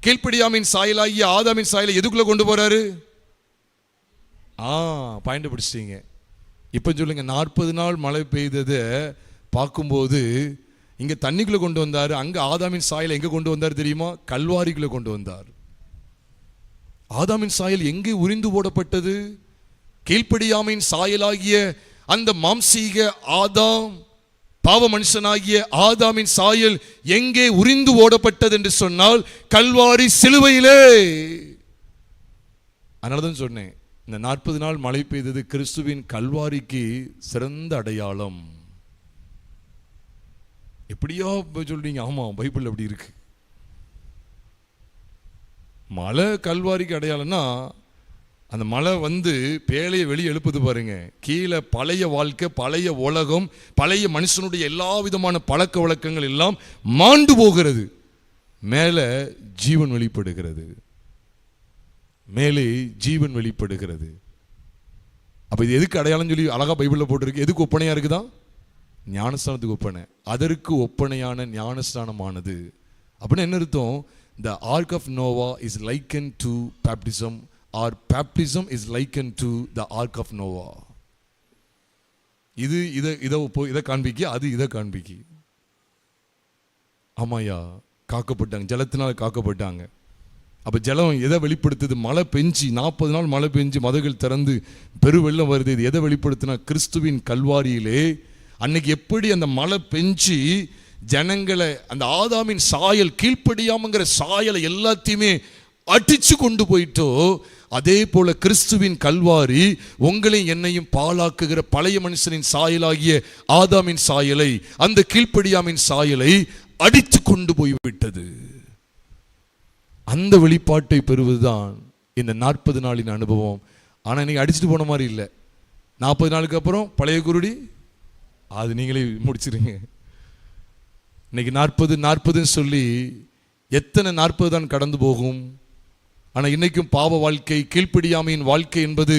கீழ்ப்படியாமின் சாயலாகிய ஆதாமின் சாயலை எதுக்குள்ள கொண்டு போறாரு? பாயிண்ட் பிடிச்சிட்டீங்க. இப்ப சொல்லுங்க, 40 நாள் மழை பெய்ததை பார்க்கும்போது இங்க தண்ணிக்குள்ள கொண்டு வந்தாரு. அங்க ஆதாமின் சாயலை எங்க கொண்டு வந்தார் தெரியுமா? கல்வாரிக்குள்ள கொண்டு வந்தார். ஆதாமின் சாயல் எங்கே உரிந்து போடப்பட்டது? கீழ்ப்படியாமின் சாயலாகிய அந்த மாம்சீக ஆதாம், பாவ மனுஷனாகிய ஆதாமின் சாயல் எங்கே உரிந்து ஓடப்பட்டது என்று சொன்னால் கல்வாரி சிலுவையிலே. அதனாலதான் சொன்னேன், இந்த 40 நாள் மழை பெய்தது கிறிஸ்துவின் கல்வாரிக்கு சிறந்த அடையாளம். எப்படியா சொல்றீங்க? ஆமா, பைபிள் அப்படி இருக்கு. மழை கல்வாரிக்கு அடையாளம்னா அந்த மழை பேழையை வெளியே எழுப்புது பாருங்க. கீழே பழைய வாழ்க்கை, பழைய உலகம், பழைய மனுஷனுடைய எல்லா விதமான பழக்க வழக்கங்கள் எல்லாம் மாண்டு போகிறது. மேலே ஜீவன் வெளிப்படுகிறது. மேலே ஜீவன் வெளிப்படுகிறது. அப்ப இது எதுக்கு அடையாளம் சொல்லி அழகா பைபிள்ல போட்டிருக்கு? எதுக்கு ஒப்பனையா இருக்குதா? ஞானஸ்தானத்துக்கு ஒப்பனை. அதற்கு ஒப்பனையான ஞானஸ்தானமானது அப்படின்னு என்ன அர்த்தம்? The ark of Noah is likened to baptism, or baptism is likened to the ark of Noah. இது இதை காண்பிக்க, அது இதை காண்பிக்க. ஆமாயா, காக்கப்பட்டாங்க, ஜலத்தினால் காக்கப்பட்டாங்க. அப்ப ஜலம் எதை வெளிப்படுத்துது? மழை பெஞ்சு 40 நாள் மழை பெஞ்சு மதகுகள் திறந்து பெருவெள்ளம் வருது. இது எதை வெளிப்படுத்தினா? கிறிஸ்துவின் கல்வாரியிலே அன்னைக்கு எப்படி அந்த மழை பெஞ்சு ஜனங்களை அந்த ஆதாமின் சாயல், கீழ்ப்படியாமங்கிற சாயலை எல்லாத்தையுமே அடிச்சு கொண்டு போயிட்டோ, அதே போல கிறிஸ்துவின் கல்வாரி உங்களையும் என்னையும் பாழாக்குகிற பழைய மனுஷனின் சாயலாகிய ஆதாமின் சாயலை, அந்த கீழ்ப்படியாமின் சாயலை அடித்து கொண்டு போய்விட்டது. அந்த வெளிப்பாட்டை பெறுவதுதான் இந்த 40 நாளின் அனுபவம். ஆனா இன்னைக்கு அடிச்சுட்டு போன மாதிரி இல்லை. 40 நாளுக்கு அப்புறம் பழைய குருடி, அது நீங்களே முடிச்சிருங்க. இன்னைக்கு 40 சொல்லி எத்தனை 40 தான் கடந்து போகும். ஆனால் இன்னைக்கும் பாவ வாழ்க்கை, கீழ்ப்படியாமையின் வாழ்க்கை என்பது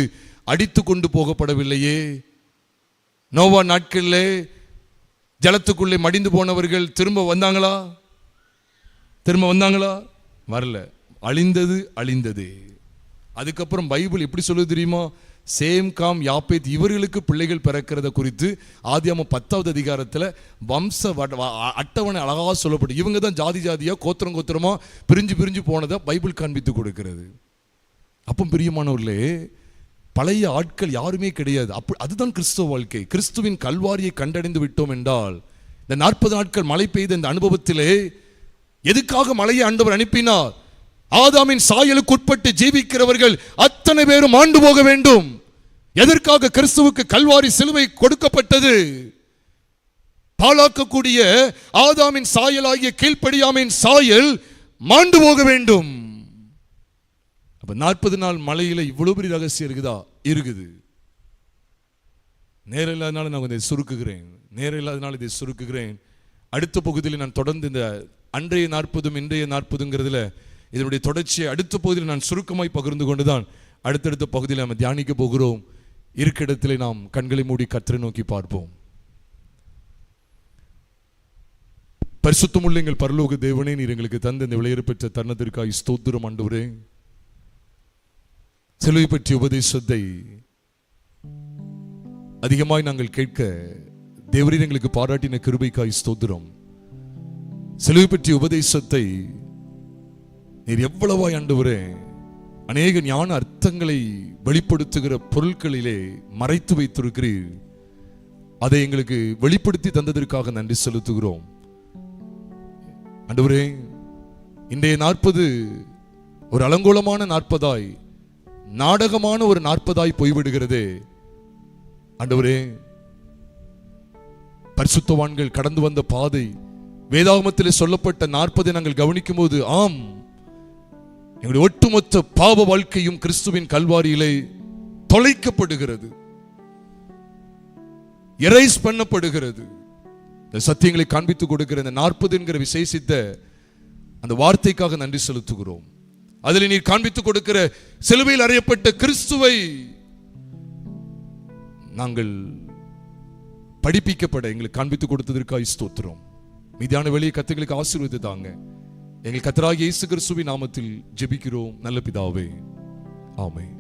அடித்து கொண்டு போகப்படவில்லையே. நோவா நாட்களிலே ஜலத்துக்குள்ளே மடிந்து போனவர்கள் திரும்ப வந்தாங்களா? வரல. அழிந்தது. அதுக்கப்புறம் பைபிள் எப்படி சொல்லுது தெரியுமா? சேம், காம், யாப்பேத் இவர்களுக்கு பிள்ளைகள் பிறக்கிறத குறித்து ஆதியாகமம் 10வது அதிகாரத்தில் வம்ச அட்டவணை அழகாக சொல்லப்பட்டு, இவங்க தான் ஜாதி ஜாதியாக கோத்திரமா பிரிஞ்சு போனதை பைபிள் காண்பித்து கொடுக்கிறது. அப்போ பிரியமானவர்களே, பழைய ஆட்கள் யாருமே கிடையாது. அதுதான் கிறிஸ்துவ வாழ்க்கை. கிறிஸ்துவின் கல்வாரியை கண்டடைந்து விட்டோம் என்றால், இந்த 40 நாட்கள் மழை பெய்த இந்த அனுபவத்திலே எதுக்காக மழையை ஆண்டவர் அனுப்பினார்? ஆதாமின் சாயலுக்கு உட்பட்டு ஜீவிக்கிறவர்கள் அத்தனை பேரும் ஆண்டு போக வேண்டும். எதற்காக கிறிஸ்துவுக்கு கல்வாரி சிலுவை கொடுக்கப்பட்டது? பாழாக்கக்கூடிய ஆதாமின் சாயலாகிய கீழ்ப்படியாமையின் சாயல் மாண்டு போக வேண்டும். அப்ப 40 நாள் மழையில இவ்வளவு பெரிய ரகசியம் இருக்குதா? இருக்குது. நேரம் இல்லாதனால நான் இதை சுருக்குகிறேன். அடுத்த பகுதியில் நான் தொடர்ந்து இந்த அன்றைய 40 இன்றைய 40ங்கிறதுல இதனுடைய தொடர்ச்சியை அடுத்த பகுதியில் நான் சுருக்கமாய் பகிர்ந்து கொண்டுதான் அடுத்தடுத்த பகுதியில் நாம் தியானிக்க போகிறோம். இருக்கிடத்திலே நாம் கண்களை மூடி கர்த்தரை நோக்கி பார்ப்போம். பரிசுத்தமுள்ள எங்கள் பரலோக தேவனே, நீர் எங்களுக்கு தந்த இந்த விலையேற பெற்ற தருணத்திற்காக ஸ்தோத்திரம் ஆண்டவரே. சிலுவை பற்றிய உபதேசத்தை அதிகமாய் நாங்கள் கேட்க தேவரீர் எங்களுக்கு பாராட்டின கிருபைக்காய் ஸ்தோத்திரம். சிலுவை பற்றிய உபதேசத்தை நீர் எவ்வளவாய் ஆண்டவரே அநேக ஞான அர்த்தங்களை வெளிப்படுத்துகிற பொருட்களிலே மறைத்து வைத்திருக்கிறீர். அதை எங்களுக்கு வெளிப்படுத்தி தந்ததற்காக நன்றி செலுத்துகிறோம் ஆண்டவரே. இன்றைய 40 ஒரு அலங்கோலமான 40ஆய், நாடகமான ஒரு 40ஆய் போய்விடுகிறதே ஆண்டவரே. பரிசுத்தவான்கள் கடந்து வந்த பாதை, வேதாகமத்திலே சொல்லப்பட்ட 40 நாங்கள் கவனிக்கும் போது, ஆம், எங்களுடைய ஒட்டுமொத்த பாவ வாழ்க்கையும் கிறிஸ்துவின் கல்வாரியிலே தொலைக்கப்படுகிறது, எரைஸ் பண்ணப்படுகிறது. இந்த சத்தியங்களை காண்பித்து கொடுக்கிற இந்த 40 என்கிற விசேஷித்த அந்த வார்த்தைக்காக நன்றி செலுத்துகிறோம். அதில் நீர் காண்பித்து கொடுக்கிற சிலுவையில் அறையப்பட்ட கிறிஸ்துவை நாங்கள் படிப்பிக்கப்பட எங்களுக்கு காண்பித்து கொடுத்ததற்காக ஸ்தோத்திரம். மீதியான வெளியே கத்துகளுக்கு ஆசீர்வதித்து தாங்க. எங்கள் கர்த்தராகிய இயேசு கிறிஸ்துவின் நாமத்தில் ஜெபிக்கிறோம் நல்ல பிதாவே, ஆமென்.